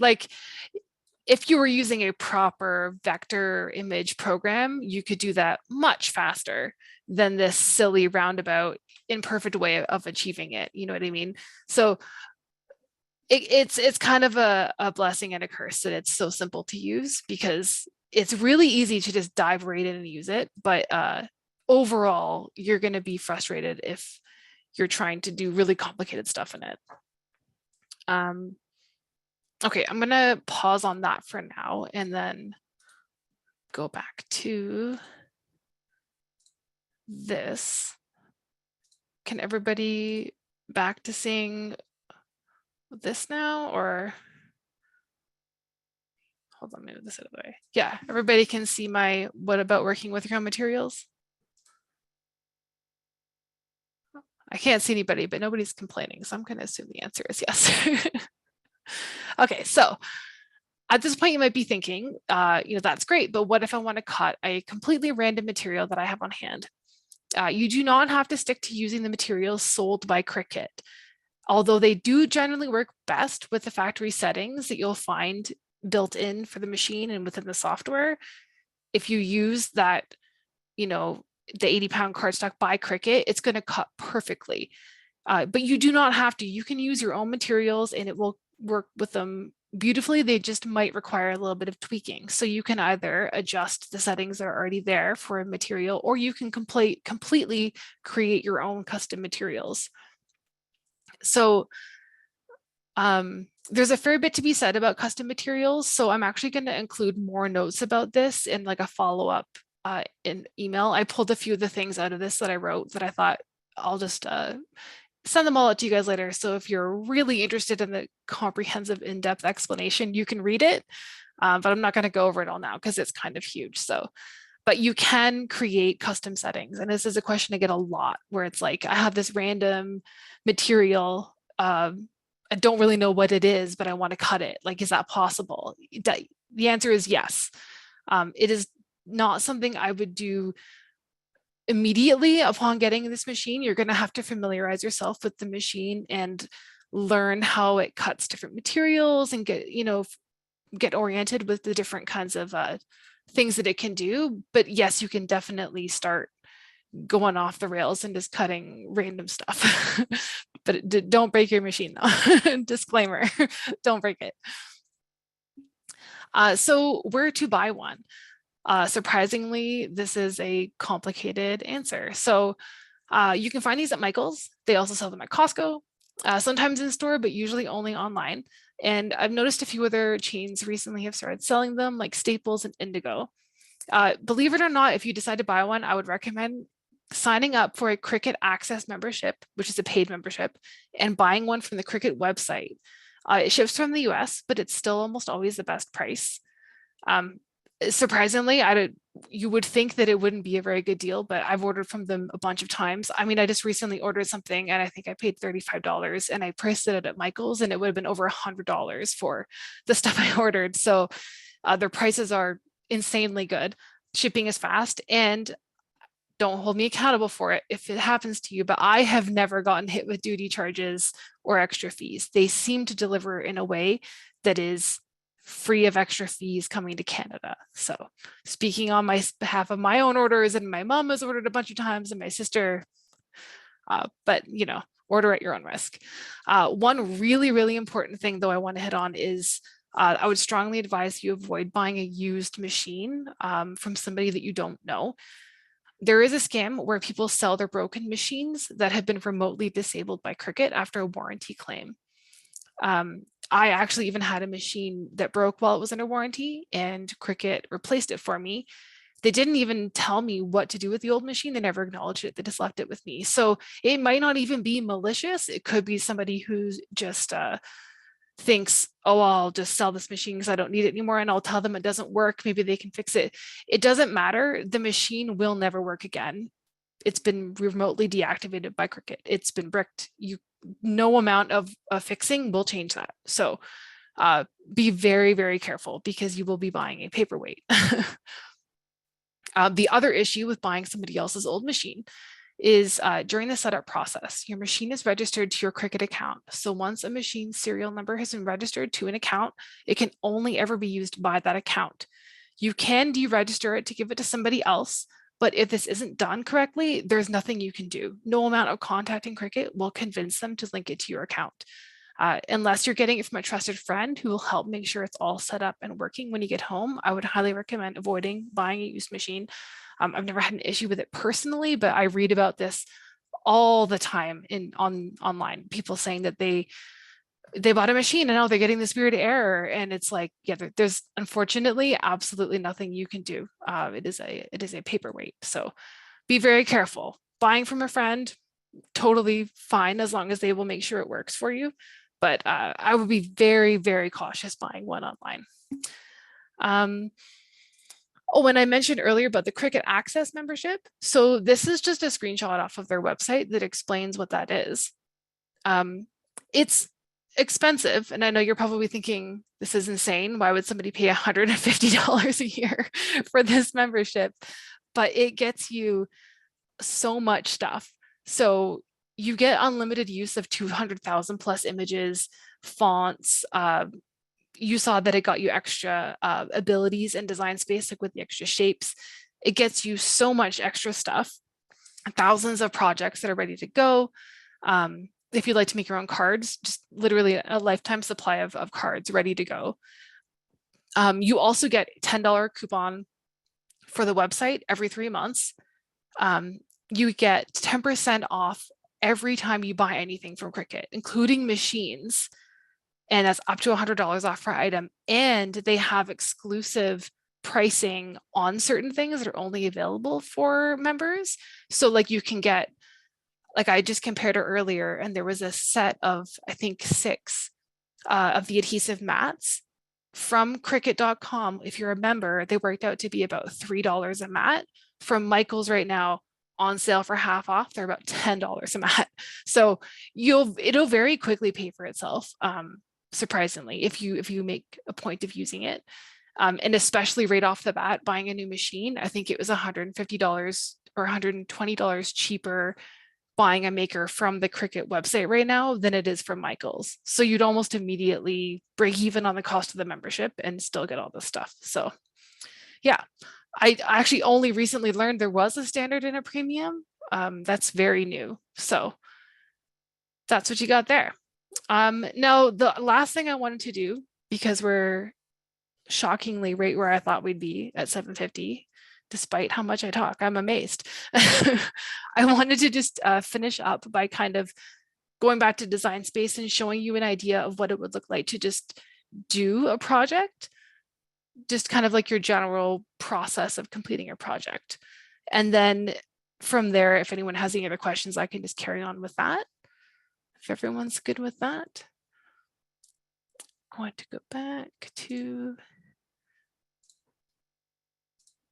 Like if you were using a proper vector image program, you could do that much faster than this silly roundabout imperfect way of achieving it. You know what I mean? So it's kind of a blessing and a curse that it's so simple to use, because it's really easy to just dive right in and use it. But overall, you're going to be frustrated if you're trying to do really complicated stuff in it. Okay, I'm going to pause on that for now and then go back to this. Can everybody back to seeing this now, or hold on, move this out of the way. Yeah, everybody can see my what about working with your own materials? I can't see anybody, but nobody's complaining, so I'm going to assume the answer is yes. Okay, so at this point you might be thinking, that's great, but what if I want to cut a completely random material that I have on hand? You do not have to stick to using the materials sold by Cricut, although they do generally work best with the factory settings that you'll find built in for the machine and within the software. If you use that, the 80-pound cardstock by Cricut, it's going to cut perfectly. But you do not have to. You can use your own materials and it will work with them beautifully. They just might require a little bit of tweaking. So you can either adjust the settings that are already there for a material, or you can completely create your own custom materials. So there's a fair bit to be said about custom materials. So I'm actually going to include more notes about this in like a follow-up in email. I pulled a few of the things out of this that I wrote that I thought I'll just send them all out to you guys later. So if you're really interested in the comprehensive in-depth explanation, you can read it, but I'm not going to go over it all now because it's kind of huge. So, but you can create custom settings. And this is a question I get a lot where it's like, I have this random material. I don't really know what it is, but I want to cut it. Like, is that possible? The answer is yes. It is not something I would do immediately upon getting this machine. You're going to have to familiarize yourself with the machine and learn how it cuts different materials and get oriented with the different kinds of things that it can do. But yes, you can definitely start going off the rails and just cutting random stuff. But don't break your machine though. Disclaimer, don't break it. So where to buy one? Surprisingly, this is a complicated answer. So you can find these at Michael's. They also sell them at Costco, sometimes in store, but usually only online. And I've noticed a few other chains recently have started selling them, like Staples and Indigo. Believe it or not, if you decide to buy one, I would recommend signing up for a Cricut Access membership, which is a paid membership, and buying one from the Cricut website. It ships from the US, but it's still almost always the best price. Surprisingly, you would think that it wouldn't be a very good deal, but I've ordered from them a bunch of times. I mean, I just recently ordered something and I think I paid $35 and I priced it at Michael's and it would have been over $100 for the stuff I ordered. So their prices are insanely good. Shipping is fast, and don't hold me accountable for it if it happens to you, but I have never gotten hit with duty charges or extra fees. They seem to deliver in a way that is free of extra fees coming to Canada. So speaking on behalf of my own orders, and my mom has ordered a bunch of times and my sister, but order at your own risk. One really, really important thing though I want to hit on is I would strongly advise you avoid buying a used machine from somebody that you don't know. There is a scam where people sell their broken machines that have been remotely disabled by Cricut after a warranty claim. I actually even had a machine that broke while it was under warranty, and Cricut replaced it for me. They didn't even tell me what to do with the old machine. They never acknowledged it. They just left it with me. So it might not even be malicious. It could be somebody who's just thinks, oh, I'll just sell this machine because I don't need it anymore, and I'll tell them it doesn't work. Maybe they can fix it. It doesn't matter. The machine will never work again. It's been remotely deactivated by Cricut. It's been bricked. No amount of fixing will change that. So be very, very careful because you will be buying a paperweight. The other issue with buying somebody else's old machine is during the setup process, your machine is registered to your Cricut account. So once a machine serial number has been registered to an account, it can only ever be used by that account. You can deregister it to give it to somebody else, but if this isn't done correctly, there's nothing you can do. No amount of contacting Cricut will convince them to link it to your account. Unless you're getting it from a trusted friend who will help make sure it's all set up and working when you get home, I would highly recommend avoiding buying a used machine. I've never had an issue with it personally, but I read about this all the time online. People saying that they they bought a machine and now they're getting this weird error. And it's like, yeah, there's unfortunately absolutely nothing you can do. It is a paperweight. So be very careful. Buying from a friend, totally fine as long as they will make sure it works for you. But I would be very, very cautious buying one online. Oh, and I mentioned earlier about the Cricut Access membership. So this is just a screenshot off of their website that explains what that is. It's expensive, and I know you're probably thinking, this is insane. Why would somebody pay $150 a year for this membership? But it gets you so much stuff. So you get unlimited use of 200,000 plus images, fonts. You saw that it got you extra abilities and design space, like with the extra shapes. It gets you so much extra stuff, thousands of projects that are ready to go. If you'd like to make your own cards, just literally a lifetime supply of cards ready to go. You also get $10 coupon for the website every 3 months. You get 10% off every time you buy anything from Cricut, including machines. And that's up to $100 off per item. And they have exclusive pricing on certain things that are only available for members. So like you can get, like I just compared it earlier, and there was a set of, I think 6 of the adhesive mats from Cricut.com. If you're a member, they worked out to be about $3 a mat. From Michael's right now, on sale for half off, they're about $10 a mat. So it'll very quickly pay for itself, surprisingly, if you make a point of using it. And especially right off the bat, buying a new machine, I think it was $150 or $120 cheaper buying a maker from the Cricut website right now than it is from Michael's. So you'd almost immediately break even on the cost of the membership and still get all this stuff. So yeah, I actually only recently learned there was a standard and a premium. That's very new. So that's what you got there. Now, the last thing I wanted to do, because we're shockingly right where I thought we'd be at 7:50, despite how much I talk, I'm amazed. I wanted to just finish up by kind of going back to Design Space and showing you an idea of what it would look like to just do a project, just kind of like your general process of completing a project. And then from there, if anyone has any other questions, I can just carry on with that. If everyone's good with that. I want to go back to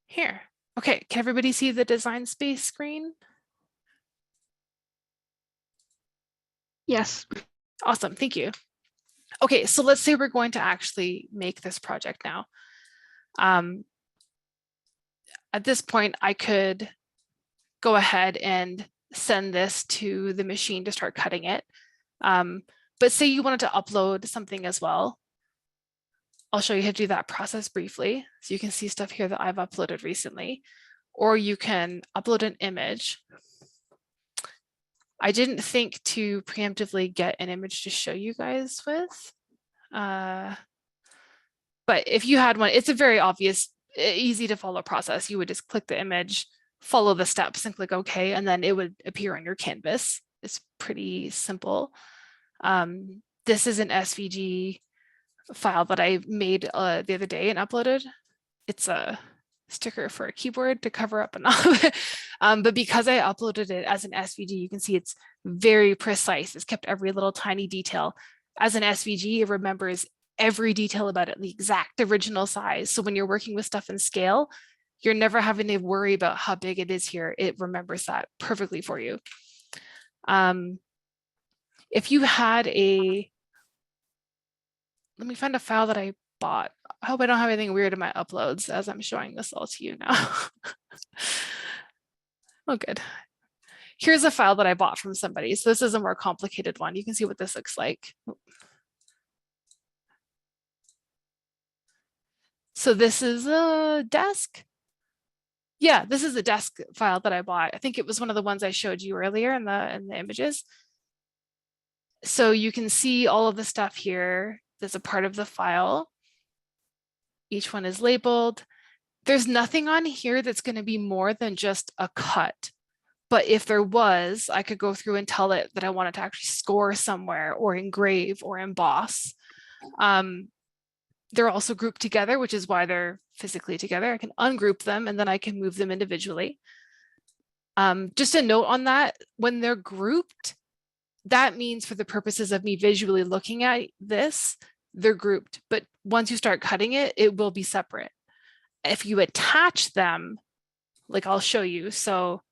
here. Okay, can everybody see the Design Space screen? Yes. Awesome, thank you. Okay, so let's say we're going to actually make this project now. At this point, I could go ahead and send this to the machine to start cutting it. But say you wanted to upload something as well. I'll show you how to do that process briefly. So you can see stuff here that I've uploaded recently, or you can upload an image. I didn't think to preemptively get an image to show you guys with. But if you had one, it's a very obvious, easy to follow process. You would just click the image, follow the steps and click OK, and then it would appear on your canvas. It's pretty simple. This is an SVG file that I made the other day and uploaded. It's a sticker for a keyboard to cover up enough. But because I uploaded it as an SVG, you can see it's very precise. It's kept every little tiny detail. As an SVG, it remembers every detail about it, the exact original size. So when you're working with stuff in scale, you're never having to worry about how big it is here. It remembers that perfectly for you. If you had a, let me find a file that I bought. I hope I don't have anything weird in my uploads as I'm showing this all to you now. Oh, good. Here's a file that I bought from somebody. So this is a more complicated one. You can see what this looks like. So this is a desk. Yeah, this is a desk file that I bought. I think it was one of the ones I showed you earlier in the images. So you can see all of the stuff here. There's a part of the file. Each one is labeled. There's nothing on here that's going to be more than just a cut But if there was, I could go through and tell it that I wanted to actually score somewhere or engrave or emboss. They're also grouped together, which is why they're physically together. I can ungroup them and then I can move them individually. Just a note on that, when they're grouped, that means for the purposes of me visually looking at this, they're grouped. But once you start cutting it, it will be separate. If you attach them, like I'll show you. So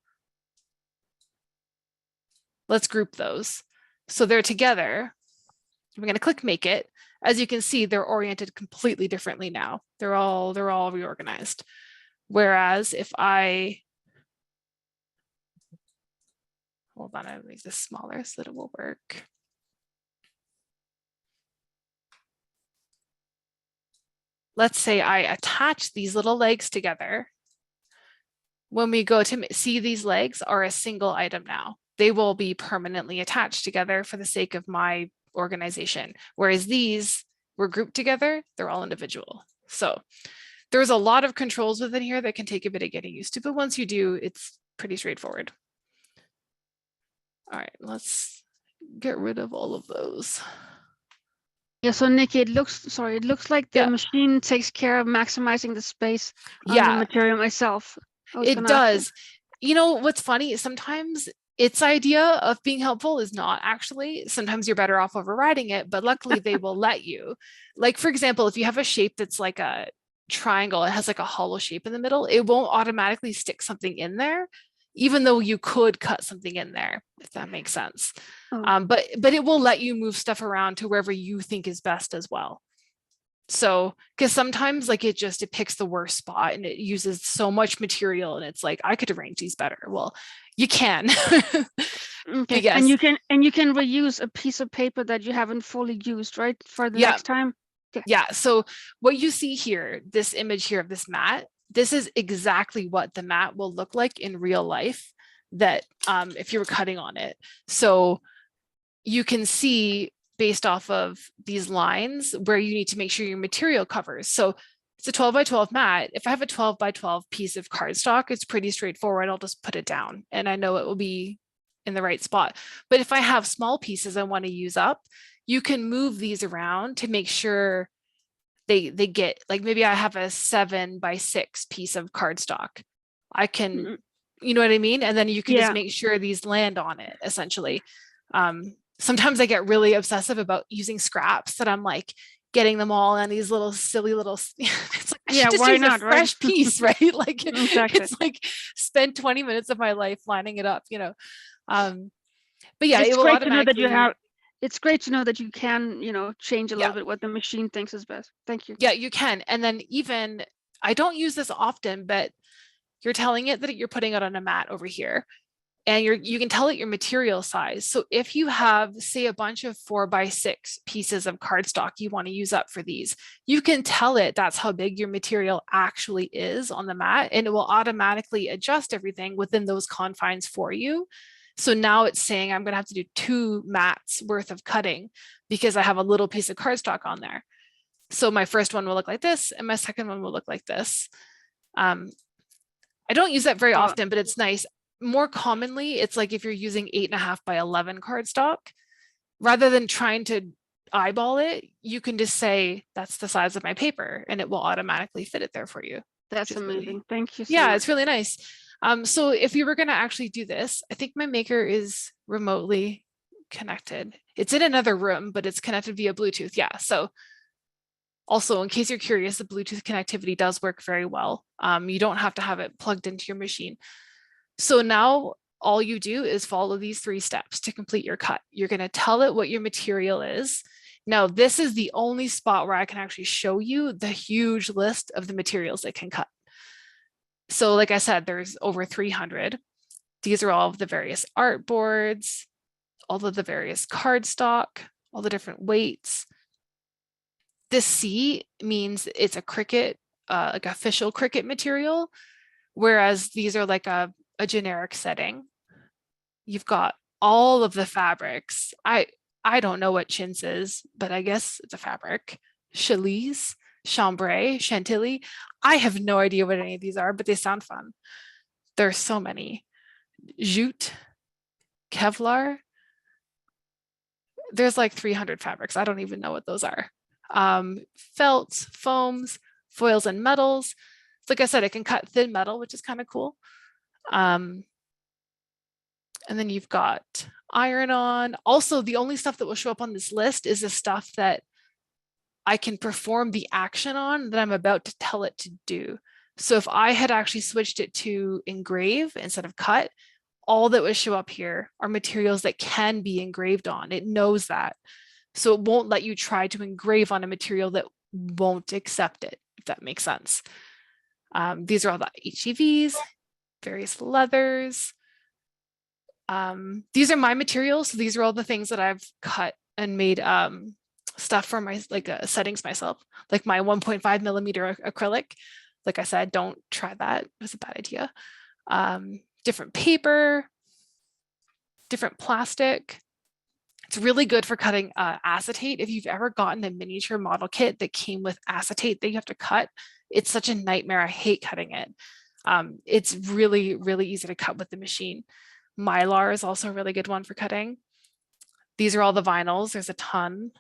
let's group those. So they're together. I'm going to click make it. As you can see, they're oriented completely differently now. They're all reorganized. Whereas if I, hold on, I'll make this smaller so that it will work. Let's say I attach these little legs together. When we go to see, these legs are a single item now. They will be permanently attached together for the sake of my organization. Whereas these were grouped together, they're all individual. So there's a lot of controls within here that can take a bit of getting used to, but once you do, it's pretty straightforward. All right, let's get rid of all of those. Yeah, so Nikki, it looks like the Yeah. machine takes care of maximizing the space on the Yeah, material myself. it does. You know, what's funny, sometimes its idea of being helpful is not actually. Sometimes you're better off overriding it, but luckily they will let you. Like, for example, if you have a shape that's like a triangle, it has like a hollow shape in the middle, it won't automatically stick something in there, even though you could cut something in there, if that makes sense. Oh. But it will let you move stuff around to wherever you think is best as well. So, because sometimes like it picks the worst spot and it uses so much material and it's like, I could arrange these better. Well, you can. Okay. Yes. And you can reuse a piece of paper that you haven't fully used, right? For the next time. Okay. Yeah. So what you see here, this image here of this mat, this is exactly what the mat will look like in real life, that if you were cutting on it. So you can see based off of these lines where you need to make sure your material covers. So it's a 12 by 12 mat. If I have a 12 by 12 piece of cardstock, it's pretty straightforward. I'll just put it down and I know it will be in the right spot. But if I have small pieces I want to use up, you can move these around to make sure they get, like, maybe I have a 7 by 6 piece of cardstock. I can, you know what I mean? And then you can just make sure these land on it, essentially. Sometimes I get really obsessive about using scraps that I'm like getting them all on these little silly little, it's like, I should just use a fresh piece, right? Like Exactly. it's like spend 20 minutes of my life lining it up, you know? But yeah, it's it will great to know that you automatically, have, it's great to know that you can, change a little bit what the machine thinks is best. Thank you. yeah, you can. And then even, I don't use this often, but you're telling it that you're putting it on a mat over here. And you can tell it your material size. So if you have, say, a bunch of 4 by 6 pieces of cardstock you want to use up for these, you can tell it that's how big your material actually is on the mat, and it will automatically adjust everything within those confines for you. So now it's saying I'm going to have to do 2 mats worth of cutting because I have a little piece of cardstock on there. So my first one will look like this, and my second one will look like this. I don't use that very often, but it's nice. More commonly, it's like if you're using 8.5 by 11 cardstock, rather than trying to eyeball it, you can just say that's the size of my paper and it will automatically fit it there for you. That's amazing. Really, thank you so yeah, much. it's really nice. So if you were going to actually do this, I think my maker is remotely connected. It's in another room, but it's connected via Bluetooth. Yeah. So also, in case you're curious, the Bluetooth connectivity does work very well. You don't have to have it plugged into your machine. So now all you do is follow these 3 steps to complete your cut. You're going to tell it what your material is. Now, this is the only spot where I can actually show you the huge list of the materials it can cut. So like I said, there's over 300. These are all of the various art boards, all of the various cardstock, all the different weights. This C means it's a Cricut, like official Cricut material, whereas these are like a generic setting. You've got all of the fabrics. I don't know what chintz is, but I guess it's a fabric. Challis, chambray, chantilly. I have no idea what any of these are, but they sound fun. There's so many. jute, Kevlar. There's like 300 fabrics. I don't even know what those are. Felts, foams, foils, and metals. Like I said, it can cut thin metal, which is kind of cool. And then you've got iron-on. Also, the only stuff that will show up on this list is the stuff that I can perform the action on that I'm about to tell it to do. So if I had actually switched it to engrave instead of cut, all that would show up here are materials that can be engraved on. It knows that. So it won't let you try to engrave on a material that won't accept it, if that makes sense. These are all the HEVs, various leathers. These are my materials. So these are all the things that I've cut and made stuff for my settings myself, like my 1.5 millimeter acrylic. Like I said, don't try that. It was a bad idea. Different paper, different plastic. It's really good for cutting acetate. If you've ever gotten a miniature model kit that came with acetate that you have to cut, it's such a nightmare. I hate cutting it. It's really, really easy to cut with the machine. Mylar is also a really good one for cutting. These are all the vinyls. There's a ton.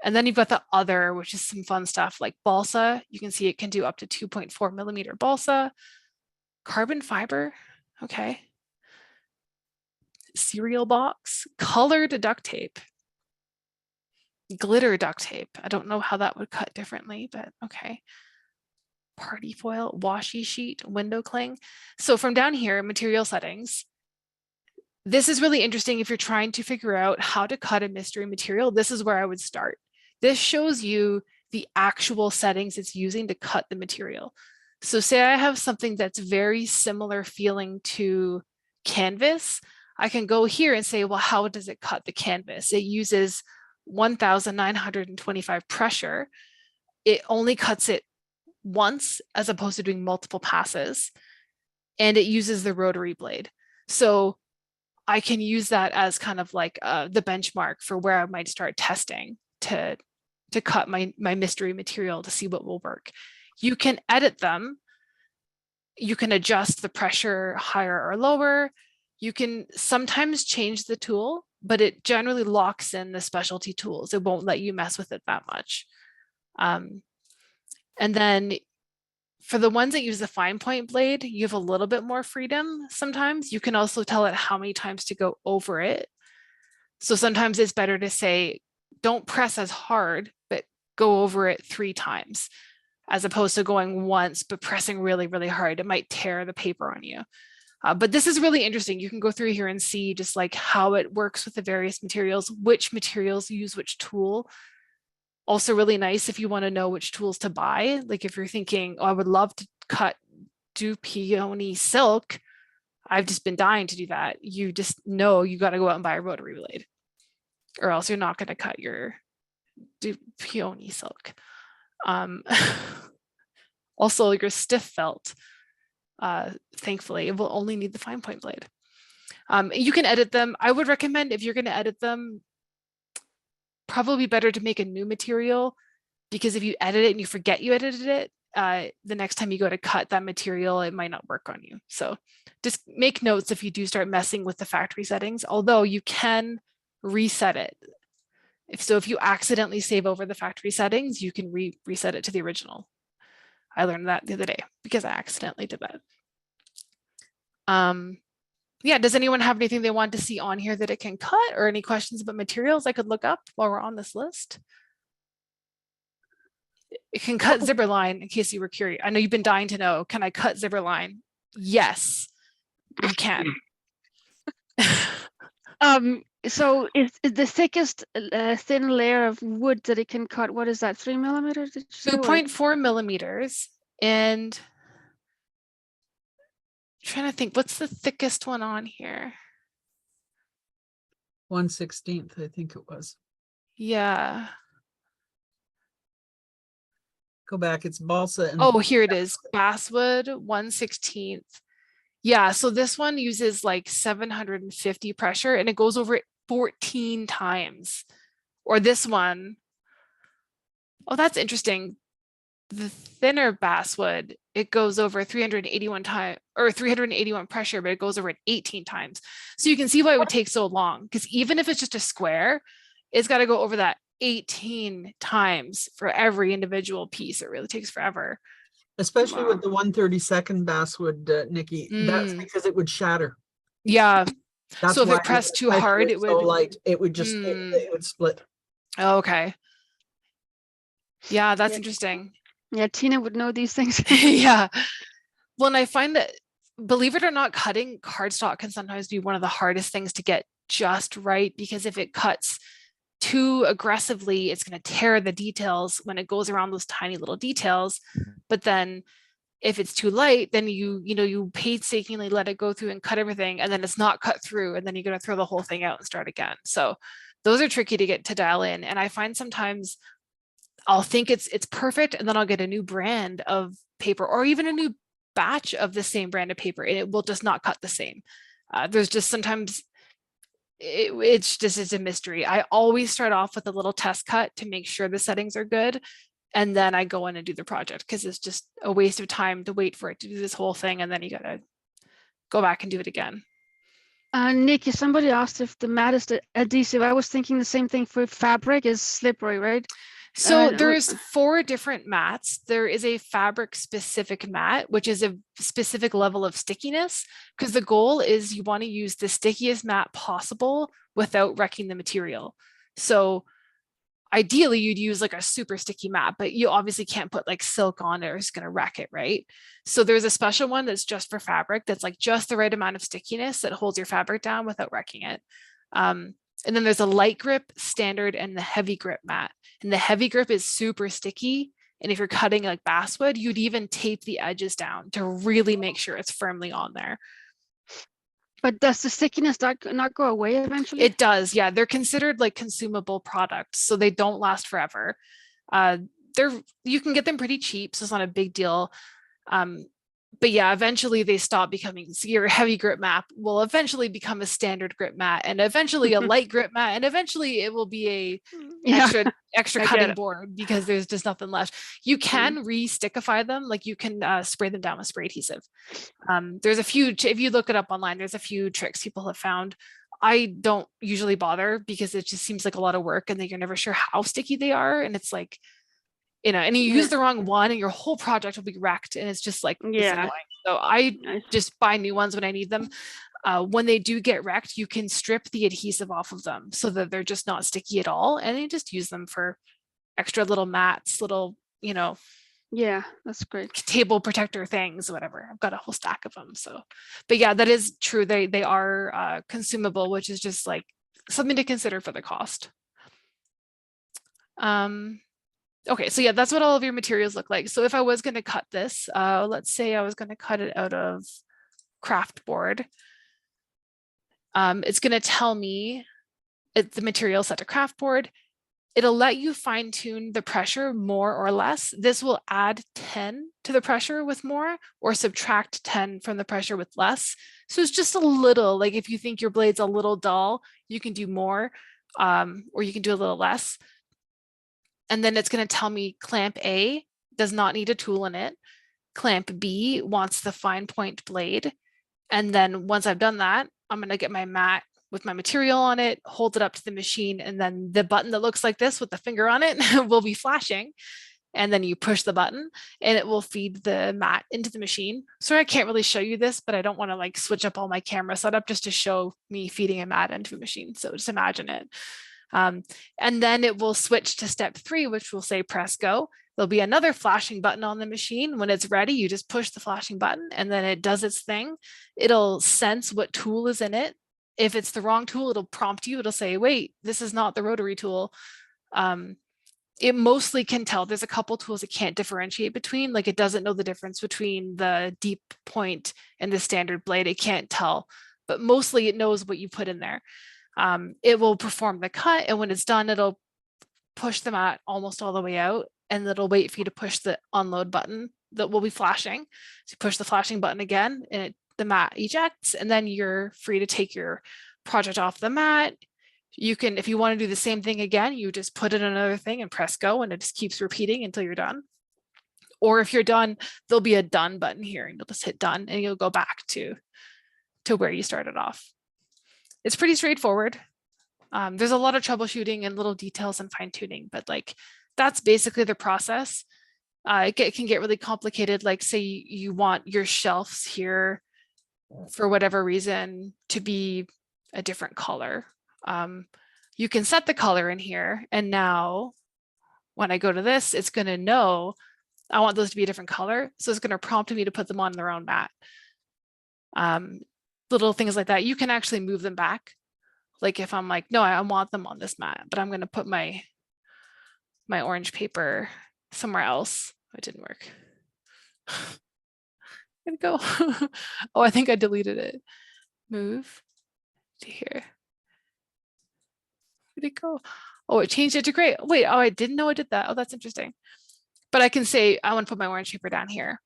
And then you've got the other, which is some fun stuff like balsa. You can see it can do up to 2.4 millimeter balsa. Carbon fiber. Okay. Cereal box, colored duct tape, glitter duct tape. I don't know how that would cut differently, but okay. Party foil, washi sheet, window cling. So from down here, material settings, this is really interesting if you're trying to figure out how to cut a mystery material. This is where I would start. This shows you the actual settings it's using to cut the material. So say I have something that's very similar feeling to canvas, I can go here and say, well, how does it cut the canvas? It uses 1,925 pressure. It only cuts it once as opposed to doing multiple passes. And it uses the rotary blade. So I can use that as kind of like the benchmark for where I might start testing to cut my mystery material to see what will work. You can edit them. You can adjust the pressure higher or lower. You can sometimes change the tool, but it generally locks in the specialty tools. It won't let you mess with it that much. And then for the ones that use the fine point blade, you have a little bit more freedom sometimes. You can also tell it how many times to go over it. So sometimes it's better to say, don't press as hard, but go over it 3 times, as opposed to going once, but pressing really, really hard. It might tear the paper on you. But this is really interesting. You can go through here and see just like how it works with the various materials, which materials use which tool. Also really nice if you want to know which tools to buy. Like if you're thinking, oh, I would love to do peony silk. I've just been dying to do that. You just know you got to go out and buy a rotary blade, or else you're not going to cut your peony silk. Also your stiff felt. Thankfully, it will only need the fine point blade. You can edit them. I would recommend if you're going to edit them, probably better to make a new material, because if you edit it and you forget you edited it, the next time you go to cut that material, it might not work on you. So just make notes if you do start messing with the factory settings, although you can reset it. If you accidentally save over the factory settings, you can reset it to the original. I learned that the other day because I accidentally did that. Yeah, does anyone have anything they want to see on here that it can cut, or any questions about materials I could look up while we're on this list? It can cut zipper line, in case you were curious. I know you've been dying to know, can I cut zipper line? Yes, you can. So is the thickest thin layer of wood that it can cut, what is that, 3 millimeters? 2.4 millimeters. And I'm trying to think, what's the thickest one on here? 1/16, I think it was. Yeah. Go back, it's balsa. And Oh, here it is. Basswood 1/16. Yeah, so this one uses like 750 pressure and it goes over it 14 times. Or this one, oh, that's interesting. The thinner basswood, it goes over 381 times or 381 pressure, but it goes over it 18 times. So you can see why it would take so long, because even if it's just a square, it's got to go over that 18 times for every individual piece. It really takes forever. Especially Wow. with the 132nd basswood, Nikki, that's because it would shatter. Yeah. That's So if why it pressed too pressure hard, is it so would. light. It would just, it would split. Okay. Yeah, that's Yeah. interesting. Yeah, Tina would know these things. Yeah. Well, and I find that, believe it or not, cutting cardstock can sometimes be one of the hardest things to get just right, because if it cuts too aggressively, it's going to tear the details when it goes around those tiny little details. But then if it's too light, then you painstakingly let it go through and cut everything, and then it's not cut through, and then you're going to throw the whole thing out and start again. So those are tricky to get to dial in. And I find sometimes I'll think it's perfect, and then I'll get a new brand of paper or even a new batch of the same brand of paper, and it will just not cut the same. There's just sometimes it's a mystery. I always start off with a little test cut to make sure the settings are good, and then I go in and do the project, because it's just a waste of time to wait for it to do this whole thing, and then you gotta go back and do it again. Nikki, somebody asked if the mat is the adhesive. I was thinking the same thing for fabric is slippery, right? So there's 4 different mats. There is a fabric specific mat, which is a specific level of stickiness, because the goal is you want to use the stickiest mat possible without wrecking the material. So ideally you'd use like a super sticky mat, but you obviously can't put like silk on it or it's going to wreck it, right? So there's a special one that's just for fabric, that's like just the right amount of stickiness that holds your fabric down without wrecking it. And then there's a light grip, standard, and the heavy grip mat. And the heavy grip is super sticky. And if you're cutting like basswood, you'd even tape the edges down to really make sure it's firmly on there. But does the stickiness not go away eventually? It does, yeah. They're considered like consumable products, so they don't last forever. You can get them pretty cheap, so it's not a big deal. But yeah, eventually they stop becoming, so your heavy grip mat will eventually become a standard grip mat, and eventually a light grip mat, and eventually it will be a extra cutting board, because there's just nothing left. You can re-stickify them, like you can spray them down with spray adhesive. There's a few, if you look it up online, there's a few tricks people have found. I don't usually bother, because it just seems like a lot of work, and then you're never sure how sticky they are, and it's like, and you use the wrong one and your whole project will be wrecked, and it's just like, so I just buy new ones when I need them. When they do get wrecked, you can strip the adhesive off of them so that they're just not sticky at all, and you just use them for extra little mats, little, yeah, that's great. table protector things, whatever. I've got a whole stack of them. So, but yeah, that is true. They are consumable, which is just like something to consider for the cost. Okay, so yeah, that's what all of your materials look like. So if I was going to cut this, let's say I was going to cut it out of craft board, it's going to tell me the material set to craft board. It'll let you fine tune the pressure more or less. This will add 10 to the pressure with more, or subtract 10 from the pressure with less. So it's just a little, like if you think your blade's a little dull, you can do more, or you can do a little less. And then it's going to tell me clamp A does not need a tool in it. Clamp B wants the fine point blade. And then once I've done that, I'm going to get my mat with my material on it, hold it up to the machine, and then the button that looks like this with the finger on it will be flashing. And then you push the button and it will feed the mat into the machine. Sorry, I can't really show you this, but I don't want to like switch up all my camera setup just to show me feeding a mat into a machine. So just imagine it. And then it will switch to step 3, which will say press go. There'll be another flashing button on the machine. When it's ready, you just push the flashing button and then it does its thing. It'll sense what tool is in it. If it's the wrong tool, it'll prompt you. It'll say, wait, this is not the rotary tool. It mostly can tell. There's a couple tools it can't differentiate between, like it doesn't know the difference between the deep point and the standard blade. It can't tell, but mostly it knows what you put in there. It will perform the cut, and when it's done, it'll push the mat almost all the way out, and it'll wait for you to push the unload button that will be flashing. So you push the flashing button again, and the mat ejects, and then you're free to take your project off the mat. You can, if you want to do the same thing again, you just put it in another thing and press go, and it just keeps repeating until you're done. Or if you're done, there'll be a done button here and you'll just hit done and you'll go back to where you started off. It's pretty straightforward. There's a lot of troubleshooting and little details and fine tuning, but like that's basically the process. It can get really complicated. Like say you want your shelves here for whatever reason to be a different color. You can set the color in here, and now when I go to this, it's going to know I want those to be a different color. So it's going to prompt me to put them on their own mat. Little things like that. You can actually move them back. Like if I'm like, no, I want them on this mat, but I'm going to put my orange paper somewhere else. It didn't work. Where'd it go? Oh, I think I deleted it. Move to here. Where'd it go? Oh, it changed it to gray. Wait, oh, I didn't know I did that. Oh, that's interesting. But I can say, I want to put my orange paper down here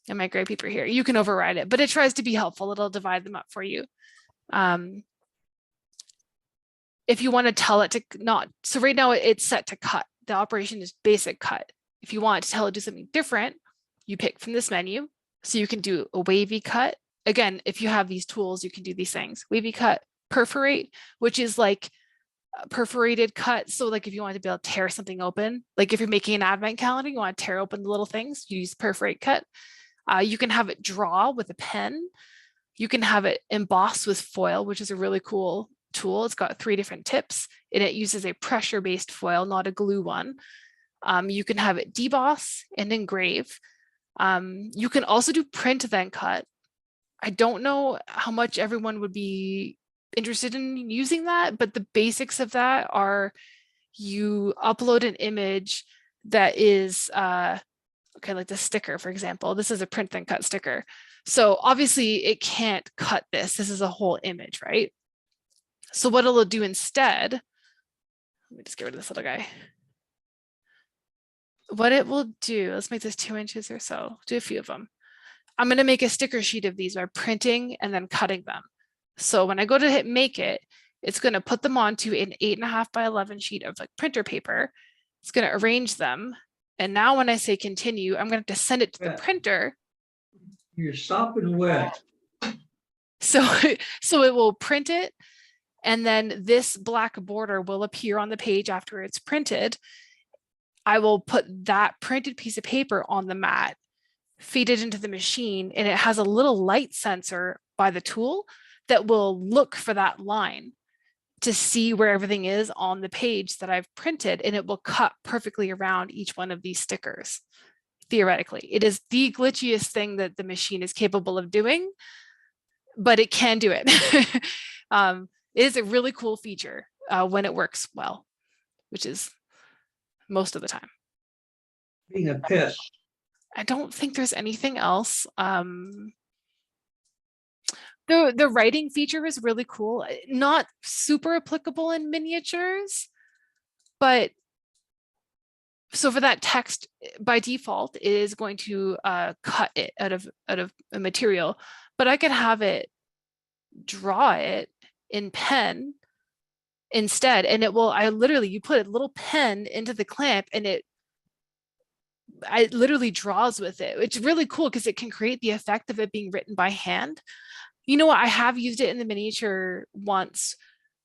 and my gray paper here. You can override it, but it tries to be helpful. It'll divide them up for you. If you want to tell it to not, so right now it's set to cut. The operation is basic cut. If you want to tell it to do something different, you pick from this menu. So you can do a wavy cut. Again, if you have these tools, you can do these things. Wavy cut, perforate, which is like a perforated cut. So like if you want to be able to tear something open, like if you're making an advent calendar, you want to tear open the little things, you use perforate cut. You can have it draw with a pen. You can have it emboss with foil, which is a really cool tool. It's got 3 different tips and it uses a pressure-based foil, not a glue one. You can have it deboss and engrave. You can also do print then cut. I don't know how much everyone would be interested in using that, but the basics of that are you upload an image that is okay, like the sticker, for example. This is a print then cut sticker. So obviously it can't cut this. This is a whole image, right? So what it'll do instead, let me just get rid of this little guy. What it will do, let's make this 2 inches or so, do a few of them. I'm going to make a sticker sheet of these by printing and then cutting them. So when I go to hit make it, it's going to put them onto an 8.5 by 11 sheet of like printer paper. It's going to arrange them. And now when I say continue, I'm going to have to send it to the printer. You're sopping wet. So it will print it. And then this black border will appear on the page after it's printed. I will put that printed piece of paper on the mat, feed it into the machine, and it has a little light sensor by the tool that will look for that line to see where everything is on the page that I've printed, and it will cut perfectly around each one of these stickers. Theoretically, it is the glitchiest thing that the machine is capable of doing, but it can do it. It is a really cool feature when it works well, which is most of the time. Being a piss. I don't think there's anything else. The writing feature is really cool. Not super applicable in miniatures, but so for that text by default it is going to cut it out of a material, but I could have it draw it in pen instead, and it will, you put a little pen into the clamp and it literally draws with it. It's really cool because it can create the effect of it being written by hand. You know what, I have used it in the miniature once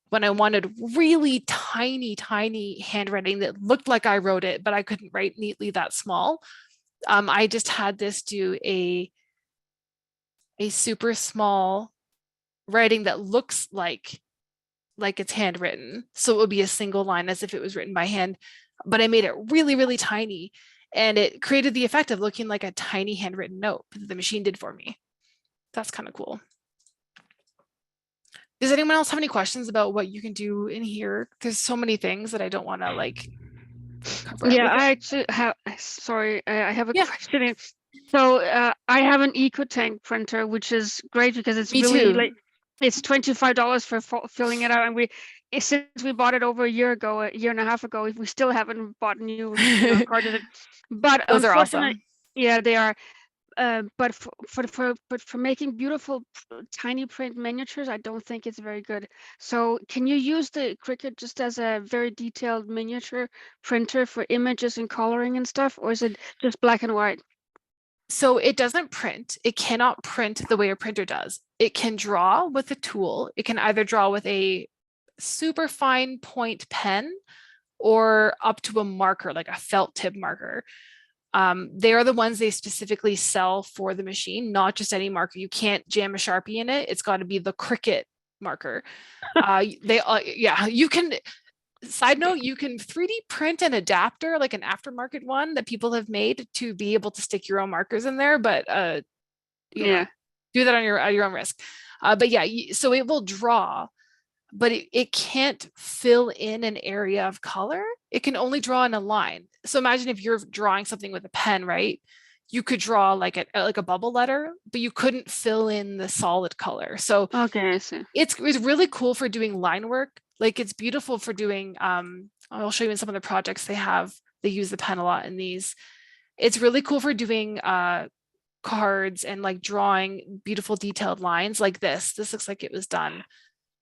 when I wanted really tiny handwriting that looked like I wrote it, but I couldn't write neatly that small. I just had this do a super small writing that looks like it's handwritten. So it would be a single line as if it was written by hand, but I made it really tiny, and it created the effect of looking like a tiny handwritten note that the machine did for me. That's kind of cool. Does anyone else have any questions about what you can do in here? There's so many things that I don't want to like cover. Yeah, I actually have, sorry, I have a question. So I have an EcoTank printer, which is great because it's Me really too. like, it's $25 for filling it out. And since we bought it over a year and a half ago, we still haven't bought new cartridges. But Those are unfortunately, awesome. yeah, they are. but for making beautiful tiny print miniatures, I don't think it's very good. So can you use the Cricut just as a very detailed miniature printer for images and coloring and stuff, or is it just black and white? So it doesn't print. It cannot print the way a printer does. It can draw with a tool. It can either draw with a super fine point pen or up to a marker, like a felt tip marker. They are the ones they specifically sell for the machine, not just any marker. You can't jam a Sharpie in it. It's got to be the Cricut marker. Yeah, you can, side note, you can 3D print an adapter, like an aftermarket one that people have made to be able to stick your own markers in there, but you know, do that on your own risk. But yeah, so it will draw, but it can't fill in an area of color. It can only draw in a line. So imagine if you're drawing something with a pen, right? You could draw like a bubble letter, but you couldn't fill in the solid color. So Okay, I see. it's really cool for doing line work. Like it's beautiful for doing, I'll show you in some of the projects they have, they use the pen a lot in these. It's really cool for doing cards and like drawing beautiful detailed lines like this. This looks like it was done.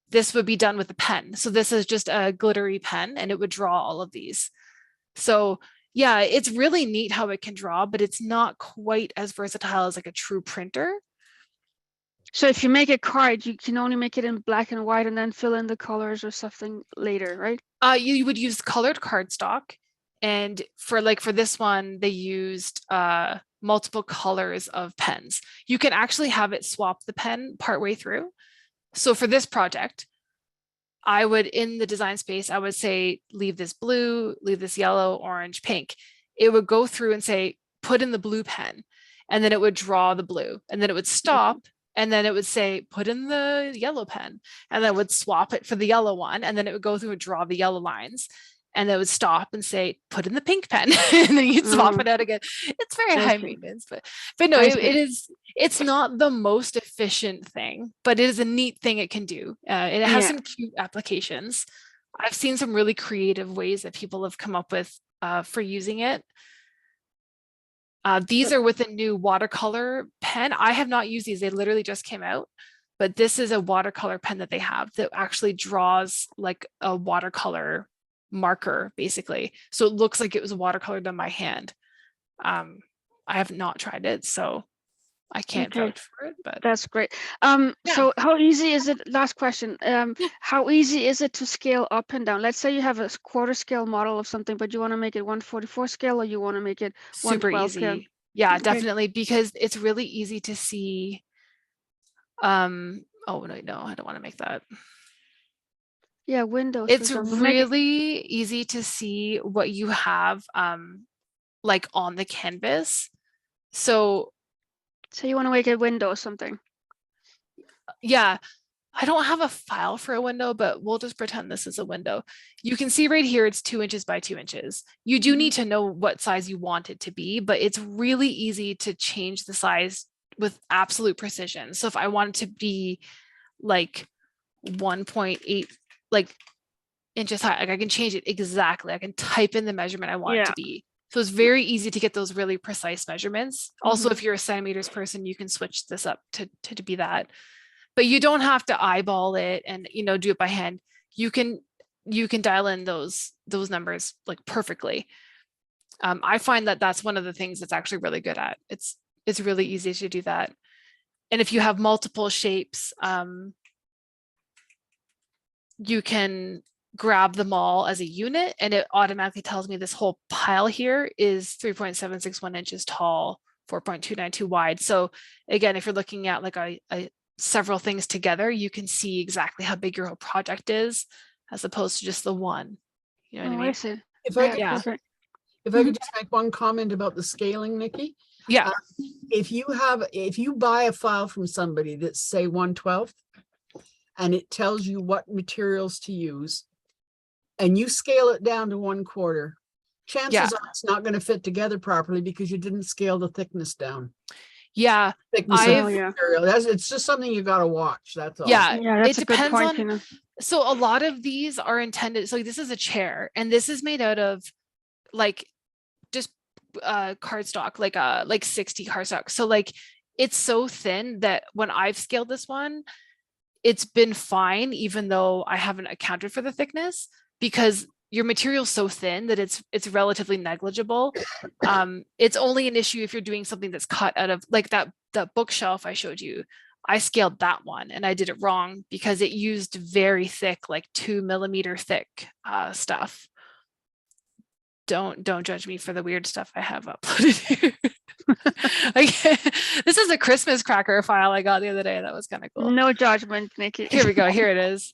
This would be done with a pen. So this is just a glittery pen and it would draw all of these. So yeah, it's really neat how it can draw, but it's not quite as versatile as like a true printer. So if you make a card, you can only make it in black and white and then fill in the colors or something later, right? You would use colored cardstock. And for this one, they used multiple colors of pens. You can actually have it swap the pen partway through. So for this project, I would, in the design space, I would say, leave this blue, leave this yellow, orange, pink. It would go through and say, put in the blue pen, and then it would draw the blue, and then it would stop, and then it would say, put in the yellow pen, and then it would swap it for the yellow one, and then it would go through and draw the yellow lines, and it would stop and say, put in the pink pen, and then you'd swap it out again. It's very high maintenance, but no, it's not the most efficient thing, but it is a neat thing it can do. And it has some cute applications. I've seen some really creative ways that people have come up with for using it. These are with a new watercolor pen. I have not used these. They literally just came out, but this is a watercolor pen that they have that actually draws like a watercolor marker, basically. So it looks like it was watercolored on my hand. I have not tried it, so I can't vouch for it, but that's great. So how easy is it? Last question. How easy is it to scale up and down? Let's say you have a quarter scale model of something, but you want to make it 144 scale, or you want to make it super easy. Scale. Yeah, definitely, because it's really easy to see. Oh no, I don't want to make that. Yeah, Windows. It's really easy to see what you have like on the canvas. So you want to make a window or something? Yeah, I don't have a file for a window, but we'll just pretend this is a window. You can see right here, it's 2 inches by 2 inches. You do need to know what size you want it to be, but it's really easy to change the size with absolute precision. So if I want it to be like 1.8 inches high, like I can change it exactly. I can type in the measurement I want it to be. So it's very easy to get those really precise measurements. Also, if you're a centimeters person, you can switch this up to be that. But you don't have to eyeball it and do it by hand. You can dial in those numbers like perfectly. I find that that's one of the things that's actually really good at. It's really easy to do that. And if you have multiple shapes, you can grab them all as a unit, and it automatically tells me this whole pile here is 3.761 inches tall, 4.292 wide. So again, if you're looking at like a several things together, you can see exactly how big your whole project is, as opposed to just the one. You know what I mean? I see. If I could just make one comment about the scaling, Nikki. Yeah. If you buy a file from somebody that's say 1/12, and it tells you what materials to use, and you scale it down to 1/4, chances are it's not going to fit together properly because you didn't scale the thickness down. Yeah. Thickness of material. It's just something you got to watch. That's all. Yeah. That's it depends on. So a lot of these are intended. So this is a chair, and this is made out of like just cardstock, like 60 cardstock. So like it's so thin that when I've scaled this one, it's been fine, even though I haven't accounted for the thickness, because your material's so thin that it's relatively negligible. It's only an issue if you're doing something that's cut out of like that bookshelf I showed you. I scaled that one and I did it wrong because it used very thick, like 2 millimeter thick stuff. Don't judge me for the weird stuff I have uploaded here. Like, this is a Christmas cracker file I got the other day. That was kind of cool. No judgment, Nikki. Here we go. Here it is.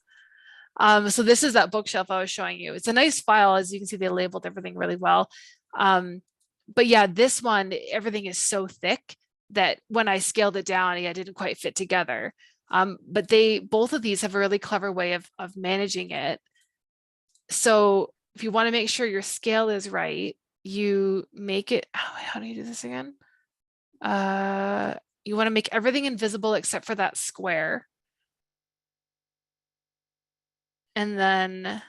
So this is that bookshelf I was showing you. It's a nice file. As you can see, they labeled everything really well. But yeah, this one, everything is so thick that when I scaled it down, it didn't quite fit together. But both of these have a really clever way of managing it. So if you want to make sure your scale is right, you make it, how do you do this again? You want to make everything invisible except for that square. And then,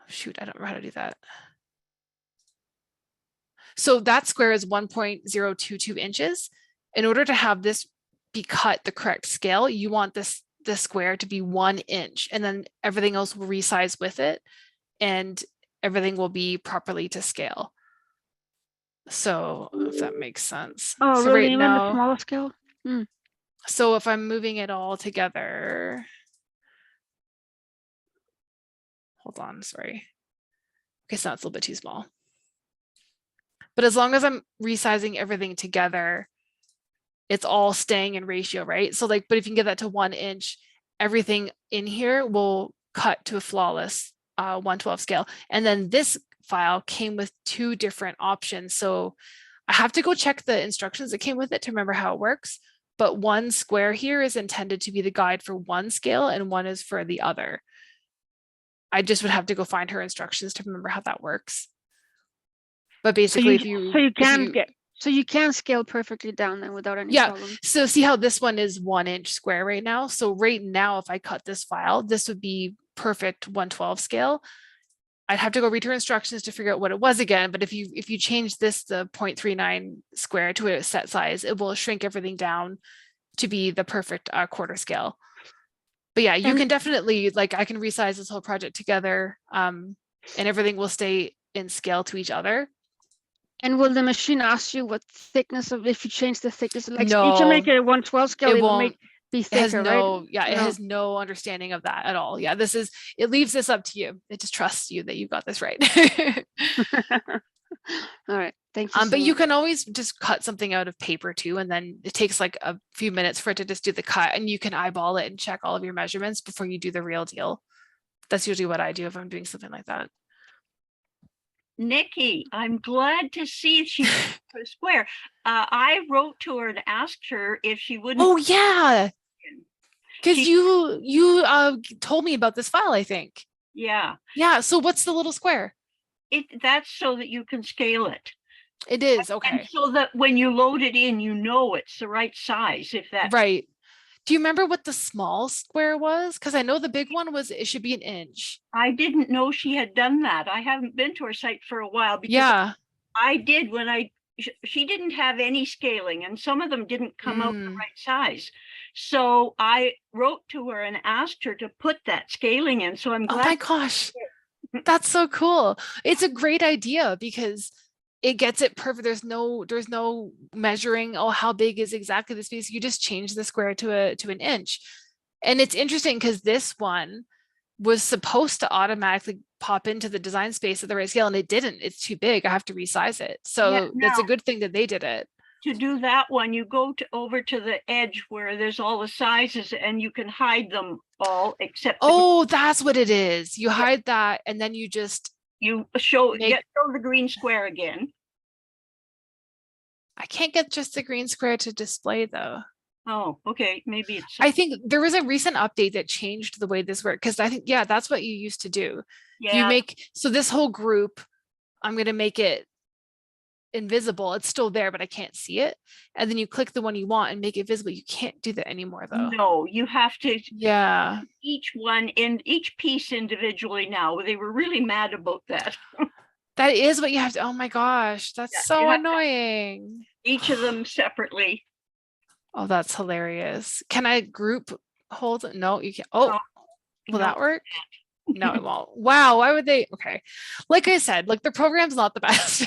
shoot, I don't know how to do that. So that square is 1.022 inches. In order to have this be cut the correct scale, you want this square to be 1 inch, and then everything else will resize with it, and everything will be properly to scale. So if that makes sense. Oh, so really? right Even now, the smaller scale? so if I'm moving it all together, hold on, sorry. Okay, so that's a little bit too small. But as long as I'm resizing everything together, it's all staying in ratio, right? So like, but if you can get that to 1 inch, everything in here will cut to a flawless 1/12 scale. And then this file came with 2 different options. So I have to go check the instructions that came with it to remember how it works. But one square here is intended to be the guide for one scale and one is for the other. I just would have to go find her instructions to remember how that works. But basically, so you can scale perfectly down then without any yeah, problem. so see how this one is 1 inch square right now. So right now, if I cut this file, this would be perfect 1/12 scale. I'd have to go read her instructions to figure out what it was again. But if you change this, the 0.39 square to a set size, it will shrink everything down to be the perfect quarter scale. But yeah, you can definitely, like, I can resize this whole project together, and everything will stay in scale to each other. And will the machine ask you what thickness of, if you change the thickness? Like you No, can make it a 1/12 scale, it it will won't. be It has thicker, no, right? yeah, it has no understanding of that at all. Yeah, it leaves this up to you. It just trusts you that you got this right. All right, thank you. But you can always just cut something out of paper too, and then it takes like a few minutes for it to just do the cut, and you can eyeball it and check all of your measurements before you do the real deal. That's usually what I do if I'm doing something like that. Nikki, I'm glad to see she's a square. I wrote to her and asked her if she wouldn't. Oh yeah, because you told me about this file, I think. Yeah. Yeah. So what's the little square? That's so that you can scale it. It is, okay. And so that when you load it in, you know it's the right size. If that's right. Do you remember what the small square was? Because I know the big one was, it should be 1 inch. I didn't know she had done that. I haven't been to her site for a while because yeah, I did when she didn't have any scaling and some of them didn't come out the right size. So I wrote to her and asked her to put that scaling in. So I'm glad. Oh my gosh, that's so cool. It's a great idea because it gets it perfect. There's no measuring, oh, how big is exactly the space. You just change the square to 1 inch. And it's interesting because this one was supposed to automatically pop into the design space at the right scale, and it didn't. It's too big. I have to resize it. So that's a good thing that they did it. To do that one, you go over to the edge where there's all the sizes and you can hide them all except. Oh, that's what it is. You hide that and then you just. You show the green square again. I can't get just the green square to display though. Oh, okay. Maybe it's. I think there was a recent update that changed the way this worked because I think, yeah, that's what you used to do. Yeah. So this whole group, I'm going to make it invisible. It's still there, but I can't see it. And then you click the one you want and make it visible. You can't do that anymore though. No, you have to. Yeah. Each one in each piece individually now. They were really mad about that. That is what you have to, oh my gosh, that's Yeah, you so have to- annoying. Each of them separately. Oh, that's hilarious. Can I group hold? No, you can't. Oh, will No, that work? No, it won't. Wow, why would they? Okay. Like I said, like the program's not the best.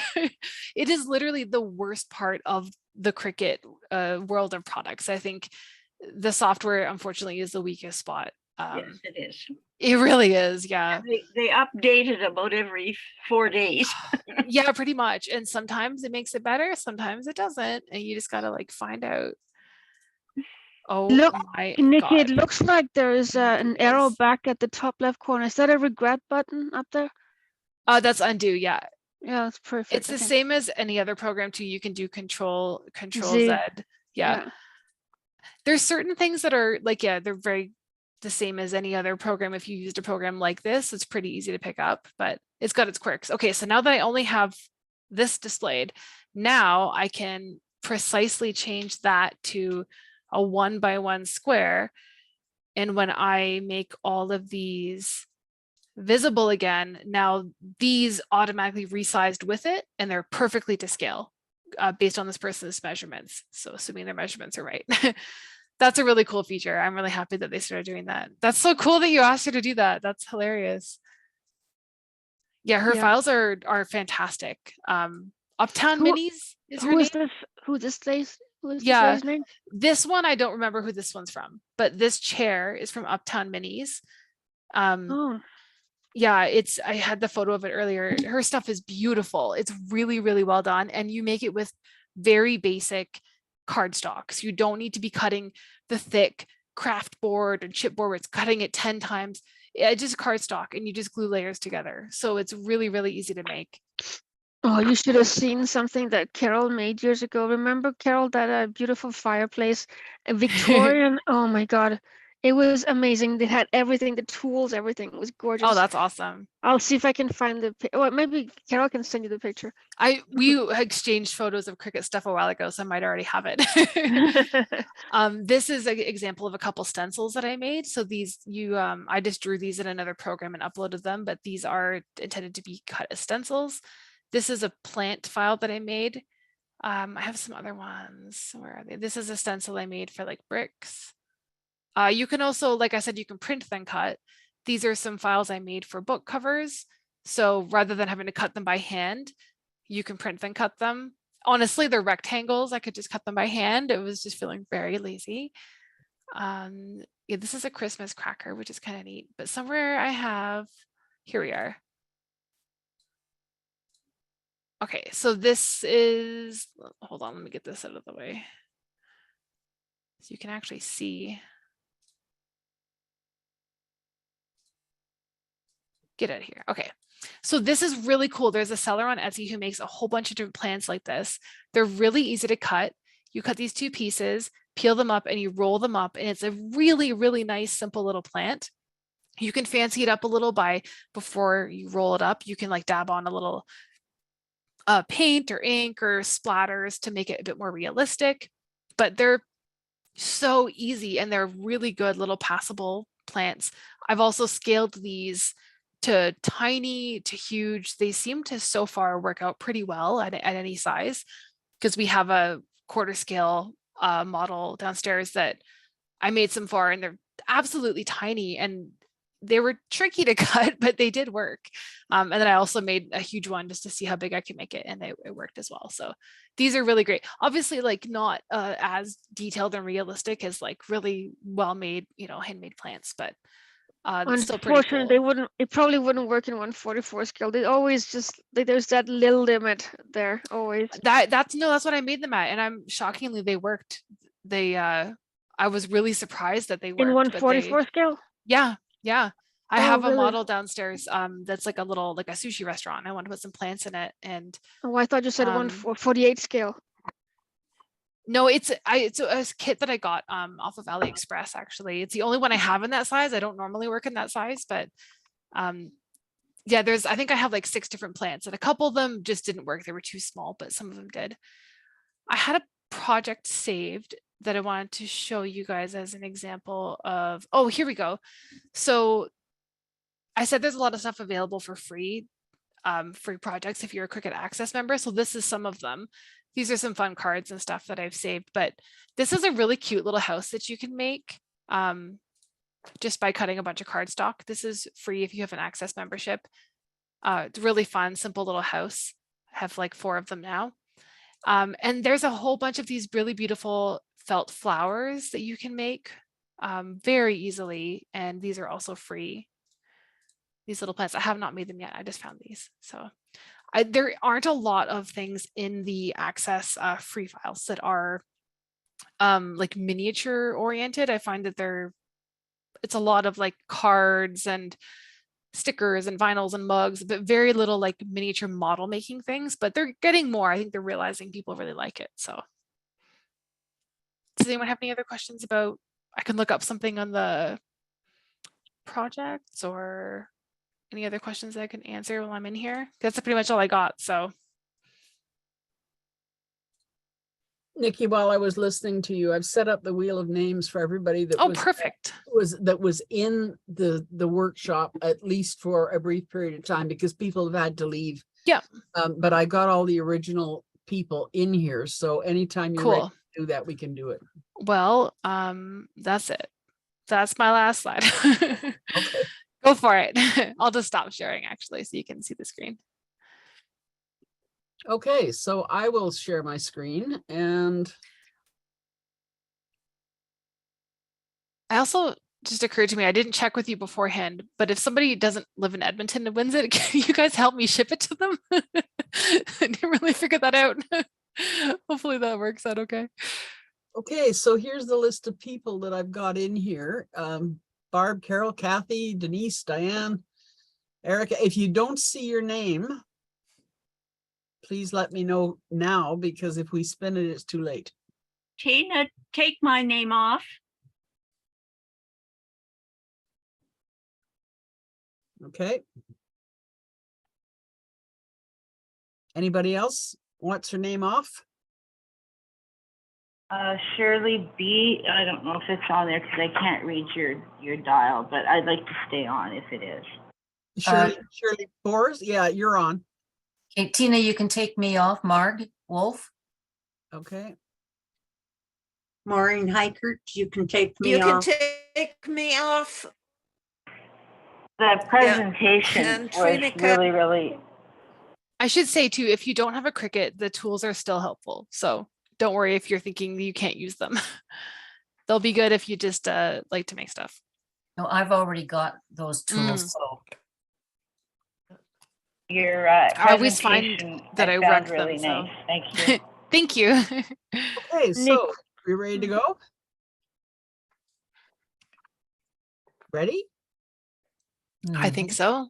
It is literally the worst part of the Cricut world of products. I think the software, unfortunately, is the weakest spot. yes, it is. It really is. Yeah. They update it about every 4 days. Yeah, pretty much. And sometimes it makes it better, sometimes it doesn't. And you just gotta like find out. Oh Look, my Nikki, it God. looks like there is an Undo arrow this. back at the top left corner. Is that a regret button up there? That's undo. Yeah. Yeah, that's perfect. It's I the think. same as any other program too. You can do control Z. Z. Yeah. There's certain things that are like, yeah, they're very the same as any other program. If you used a program like this, it's pretty easy to pick up, but it's got its quirks. Okay, so now that I only have this displayed, now I can precisely change that to a 1x1 square. And when I make all of these visible again, now these automatically resized with it, and they're perfectly to scale based on this person's measurements. So assuming their measurements are right. That's a really cool feature. I'm really happy that they started doing that. That's so cool that you asked her to do that. That's hilarious. Yeah, her files are fantastic. Uptown Minis is her Who name. is this? Who this lady's? Who is Yeah, this lady's name? this one I don't remember who this one's from, but this chair is from Uptown Minis. Oh, Yeah, I had the photo of it earlier. Her stuff is beautiful. It's really, really well done. And you make it with very basic cardstocks. You don't need to be cutting the thick craft board and chipboard where it's cutting it 10 times. It's just cardstock and you just glue layers together. So it's really, really easy to make. oh, you should have seen something that Carol made years ago. Remember, Carol, that beautiful fireplace, a Victorian. Oh my God, it was amazing. They had everything, the tools, everything. It was gorgeous. Oh, that's awesome. I'll see if I can find the. Well, maybe Carol can send you the picture. We exchanged photos of Cricut stuff a while ago, so I might already have it. This is an example of a couple stencils that I made. So these I just drew these in another program and uploaded them, but these are intended to be cut as stencils. This is a plant file that I made. I have some other ones. Where are they? This is a stencil I made for like bricks. You can also, like I said, you can print then cut. These are some files I made for book covers. So rather than having to cut them by hand, you can print then cut them. Honestly, they're rectangles. I could just cut them by hand. It was just feeling very lazy. Yeah, this is a Christmas cracker, which is kind of neat. But somewhere I have, here we are. Okay, so this is, hold on, let me get this out of the way. So you can actually see. Get out of here. Okay. So this is really cool. There's a seller on Etsy who makes a whole bunch of different plants like this. They're really easy to cut. You cut these two pieces, peel them up, and you roll them up. And it's a really, really nice, simple little plant. You can fancy it up a little by before you roll it up. You can like dab on a little paint or ink or splatters to make it a bit more realistic. But they're so easy and they're really good little passable plants. I've also scaled these to tiny to huge. They seem to so far work out pretty well at any size because we have a quarter scale model downstairs that I made some for, and they're absolutely tiny and they were tricky to cut, but they did work. And then I also made a huge one just to see how big I could make it, and it worked as well. So these are really great. Obviously, like not as detailed and realistic as like really well made, handmade plants, but still pretty Unfortunately, cool. it probably wouldn't work in 1/44 scale. They always just there's that little limit there always. That's what I made them at, and I'm shockingly they worked. I was really surprised that they worked. In 1/44 scale? Yeah. I have a really? model downstairs that's like a little like a sushi restaurant. I want to put some plants in it, and Oh, I thought you said 1/48 scale. no, it's a kit that I got off of AliExpress. Actually, it's the only one I have in that size. I don't normally work in that size, but yeah, I think I have like 6 different plants, and a couple of them just didn't work. They were too small, but some of them did. I had a project saved that I wanted to show you guys as an example of, oh, here we go. So I said there's a lot of stuff available for free. free projects if you're a Cricut Access member. So this is some of them. These are some fun cards and stuff that I've saved, but this is a really cute little house that you can make just by cutting a bunch of cardstock. This is free if you have an Access membership. It's really fun, simple little house. I have like 4 of them now. And there's a whole bunch of these really beautiful felt flowers that you can make very easily. And these are also free. These little plants, I have not made them yet. I just found these. So there aren't a lot of things in the Access free files that are like miniature oriented. I find that it's a lot of like cards and stickers and vinyls and mugs, but very little like miniature model making things, but they're getting more. I think they're realizing people really like it. So does anyone have any other questions about, I can look up something on the projects or any other questions that I can answer while I'm in here? That's pretty much all I got. So Nikki, while I was listening to you, I've set up the wheel of names for everybody that perfect. was in the workshop, at least for a brief period of time, because people have had to leave. Yeah. But I got all the original people in here. So anytime you're ready to do that, we can do it. Well, that's it. That's my last slide. Okay. Go for it. I'll just stop sharing actually so you can see the screen. Okay, so I will share my screen, and I also just occurred to me, I didn't check with you beforehand, but if somebody doesn't live in Edmonton and wins it, can you guys help me ship it to them? I didn't really figure that out. Hopefully that works out okay. Okay, so here's the list of people that I've got in here. Barb, Carol, Kathy, Denise, Diane, Erica. If you don't see your name, please let me know now, because if we spin it, it's too late. Tina, take my name off. Okay. Anybody else wants her name off? Shirley B. I don't know if it's on there because I can't read your dial, but I'd like to stay on if it is. Shirley Boers, yeah, you're on. Okay, Tina, you can take me off. Marg Wolf. Okay. Maureen Heikert, you can take me off. You can take me off. The presentation was really. I should say too, if you don't have a Cricut, the tools are still helpful. So don't worry if you're thinking you can't use them. They'll be good if you just like to make stuff. No, I've already got those tools. So Your I always find presentation that I wreck really them. nice. So. Thank you. Thank you. Okay, so we ready to go? Ready? I think so.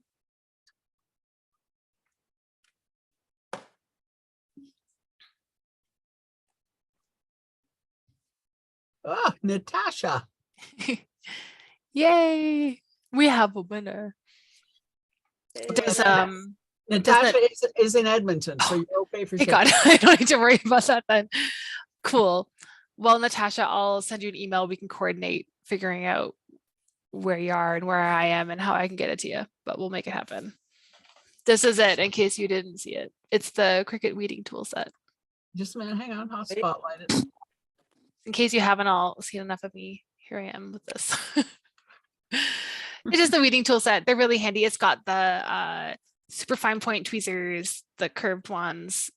Oh, Natasha. Yay. We have a winner. Does Natasha is in Edmonton, so you're okay for sure. God, I don't need to worry about that then. Cool. Well, Natasha, I'll send you an email. We can coordinate figuring out where you are and where I am and how I can get it to you, but we'll make it happen. This is it in case you didn't see it. It's the Cricut weeding tool set. Just a minute, hang on, I'll spotlight it. In case you haven't all seen enough of me, here I am with this. It is the weeding tool set. They're really handy. It's got the super fine point tweezers, the curved ones,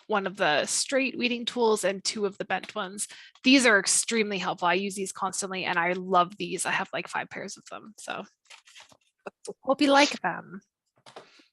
one of the straight weeding tools, and 2 of the bent ones. These are extremely helpful. I use these constantly and I love these. I have like 5 pairs of them. So hope you like them.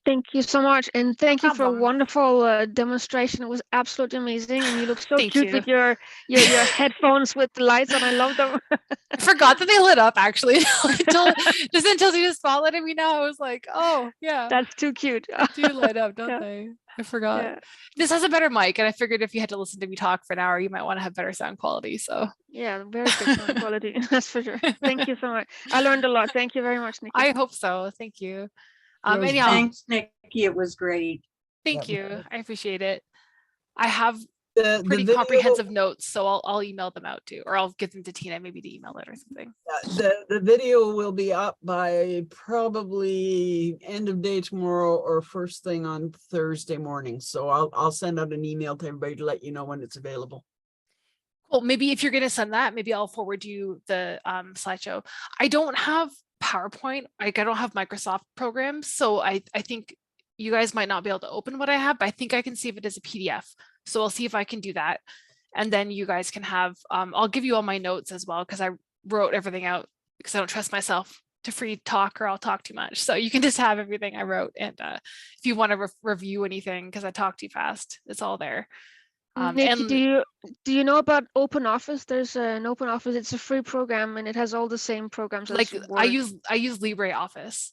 Thank you so much. And thank you for a wonderful demonstration. It was absolutely amazing. And you look so cute with your headphones with the lights on. I love them. I forgot that they lit up actually. until you just spotlighted me now. I was like, oh yeah. That's too cute. They do light up, don't they? I forgot. Yeah. This has a better mic, and I figured if you had to listen to me talk for an hour, you might want to have better sound quality. So yeah, very good sound quality. That's for sure. Thank you so much. I learned a lot. Thank you very much, Nikki. I hope so. Thank you. Thanks, Nikki. It was great. Thank you. I appreciate it. I have The pretty video, comprehensive notes, so I'll email them out too, or I'll give them to Tina maybe to email it or something. the video will be up by probably end of day tomorrow or first thing on Thursday morning. So I'll send out an email to everybody to let you know when it's available. Well, maybe if you're going to send that, maybe I'll forward you the slideshow. I don't have PowerPoint, like I don't have Microsoft programs, so I think you guys might not be able to open what I have, but I think I can save it as a PDF. So I'll see if I can do that. And then you guys can have, I'll give you all my notes as well, because I wrote everything out because I don't trust myself to free talk or I'll talk too much. So you can just have everything I wrote. And if you want to review anything, because I talk too fast, it's all there. Nikki, and do you know about Open Office? There's an Open Office. It's a free program and it has all the same programs like as I Word. use LibreOffice.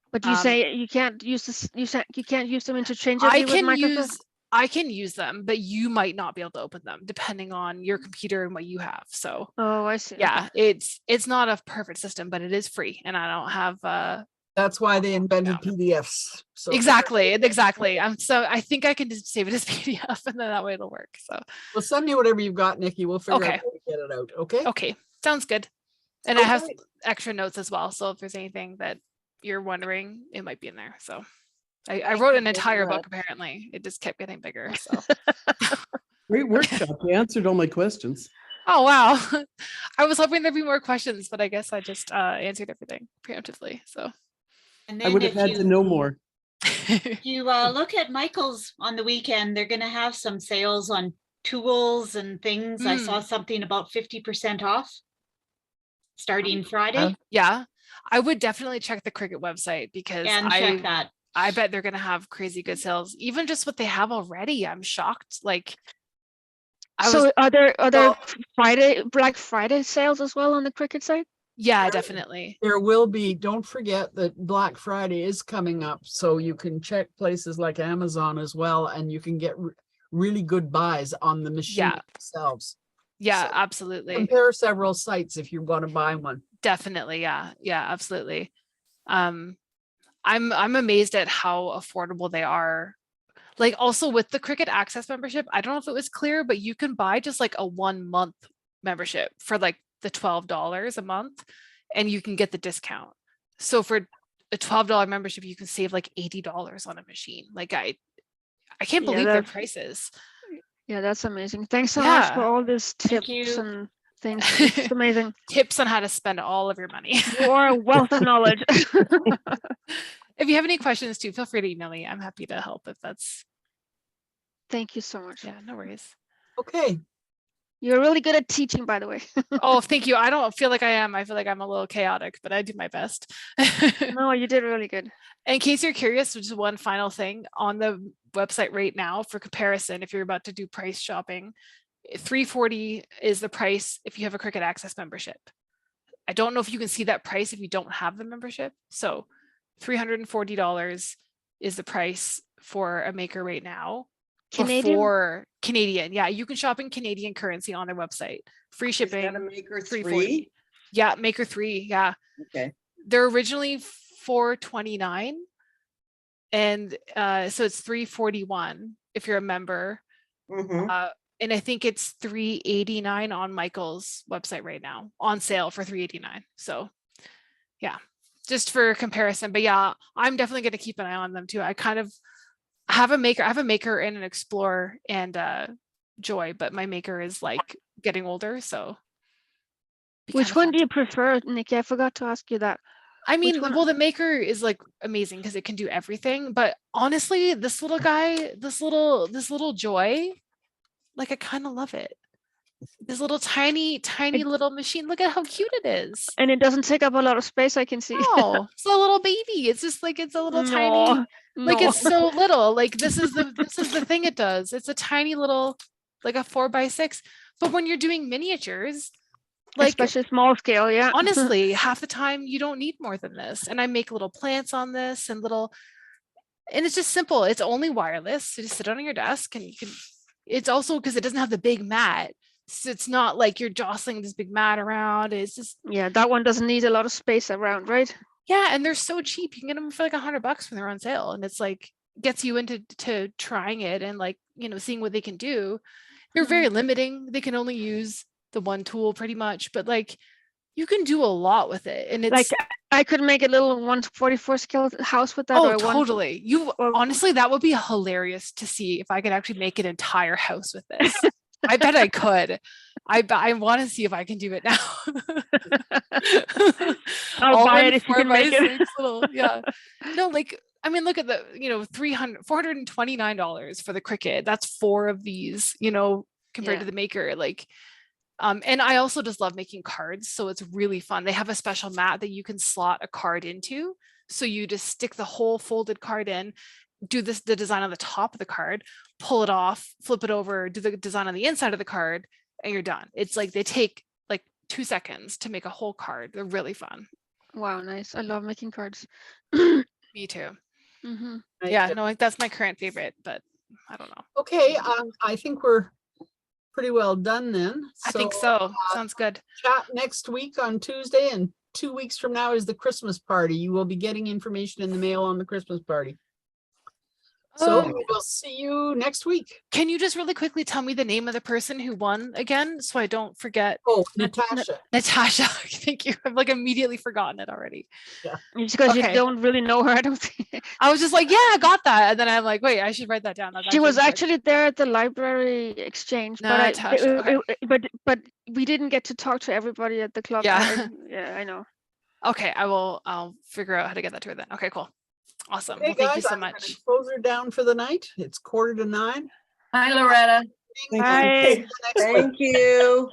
But you say you can't use this. You can't use them interchangeably with Microsoft. I can use them, but you might not be able to open them depending on your computer and what you have. So oh, I see. Yeah, it's not a perfect system, but it is free, and I don't have. That's why they invented PDFs. So exactly. So I think I can just save it as PDF, and then that way it'll work. So we'll send me whatever you've got, Nikki. We'll figure out how to get it out. Okay. Okay, sounds good. And I have extra notes as well. So if there's anything that you're wondering, it might be in there. So I wrote an entire book. Apparently, it just kept getting bigger. So great workshop. You answered all my questions. Oh wow! I was hoping there'd be more questions, but I guess I just answered everything preemptively. So And I then would have if had you, to know more. if you look at Michael's on the weekend, they're going to have some sales on tools and things. I saw something about 50% off starting Friday. Yeah, I would definitely check the Cricut website because check that. I bet they're going to have crazy good sales, even just what they have already. I'm shocked. Like, are there Black Friday sales as well on the Cricut site? Yeah, definitely. There will be. Don't forget that Black Friday is coming up, so you can check places like Amazon as well, and you can get really good buys on the machine themselves. Yeah, so absolutely. Compare several sites if you want to buy one. Definitely, yeah, absolutely. I'm amazed at how affordable they are. Like also with the Cricut Access membership, I don't know if it was clear, but you can buy just like a 1 month membership for like the $12 a month, and you can get the discount. So for a $12 membership, you can save like $80 on a machine. Like I can't believe their prices. Yeah, that's amazing. Thanks so much for all these tips and things. It's amazing. Tips on how to spend all of your money. Your wealth of knowledge. If you have any questions too, feel free to email me. I'm happy to help if that's. Thank you so much. Yeah, no worries. Okay. You're really good at teaching, by the way. Oh, thank you. I don't feel like I am. I feel like I'm a little chaotic, but I do my best. No, you did really good. In case you're curious, which is one final thing on the website right now for comparison, if you're about to do price shopping, $340 is the price if you have a Cricut Access membership. I don't know if you can see that price if you don't have the membership. So $340 is the price for a maker right now. For Canadian. Yeah, you can shop in Canadian currency on their website. Free shipping. Is that a Maker 3? Yeah, Maker 3. Yeah. Okay. They're originally $429. And so it's $341 if you're a member. And I think it's $389 on Michael's website right now, on sale for $389. So yeah, just for comparison. But yeah, I'm definitely going to keep an eye on them too. I have a maker and an Explorer and Joy, but my maker is like getting older. So which one do you prefer, Nikki? I forgot to ask you that. I mean, well, the maker is like amazing because it can do everything. But honestly, this little guy, this little Joy, like I kind of love it. This little tiny little machine. Look at how cute it is. And it doesn't take up a lot of space, I can see. Oh, it's a little baby. It's just like it's a little tiny. Like it's so little. Like this is the thing it does. It's a tiny little, like a 4x6. But when you're doing miniatures, like especially small scale, yeah. Honestly, half the time you don't need more than this. And I make little plants on this and it's just simple. It's only wireless. So just sit on your desk and you can. It's also because it doesn't have the big mat. So it's not like you're jostling this big mat around. It's just that one doesn't need a lot of space around, right? Yeah, and they're so cheap. You can get them for like $100 when they're on sale, and it's like gets you into trying it and like, you know, seeing what they can do. They're very limiting. They can only use the one tool pretty much, but like you can do a lot with it. And it's Like I could make a little 144 scale house with that. oh, or totally. Honestly, that would be hilarious to see if I could actually make an entire house with this. I bet I could. I want to see if I can do it now. I'll buy it if you can make it. Yeah. No, like, I mean, look at the, you know, $429 for the Cricut. That's 4 of these, you know, compared to the Maker. Like, and I also just love making cards. So it's really fun. They have a special mat that you can slot a card into. So you just stick the whole folded card in, do the design on the top of the card, pull it off, flip it over, do the design on the inside of the card, and you're done. It's like they take like 2 seconds to make a whole card. They're really fun. Wow, nice. I love making cards. Me too. Mm-hmm. Yeah, no, like that's my current favorite, but I don't know. Okay, I think we're pretty well done then. I think so. Sounds good. Chat next week on Tuesday, and 2 weeks from now is the Christmas party. You will be getting information in the mail on the Christmas party. So we'll see you next week. Can you just really quickly tell me the name of the person who won again, so I don't forget? Oh, Natasha. Natasha. Thank you. I've like immediately forgotten it already. Yeah. It's because you don't really know her. I don't think. I was just like, yeah, I got that, and then I'm like, wait, I should write that down. She was actually there at the library exchange, Natasha, but we didn't get to talk to everybody at the club. Yeah. Yeah, I know. Okay, I'll figure out how to get that to her then. Okay, cool. Awesome. Hey Well, thank guys, you so I'm gonna much. close her down for the night. It's 8:45. Hi, Loretta. Bye. Thank you.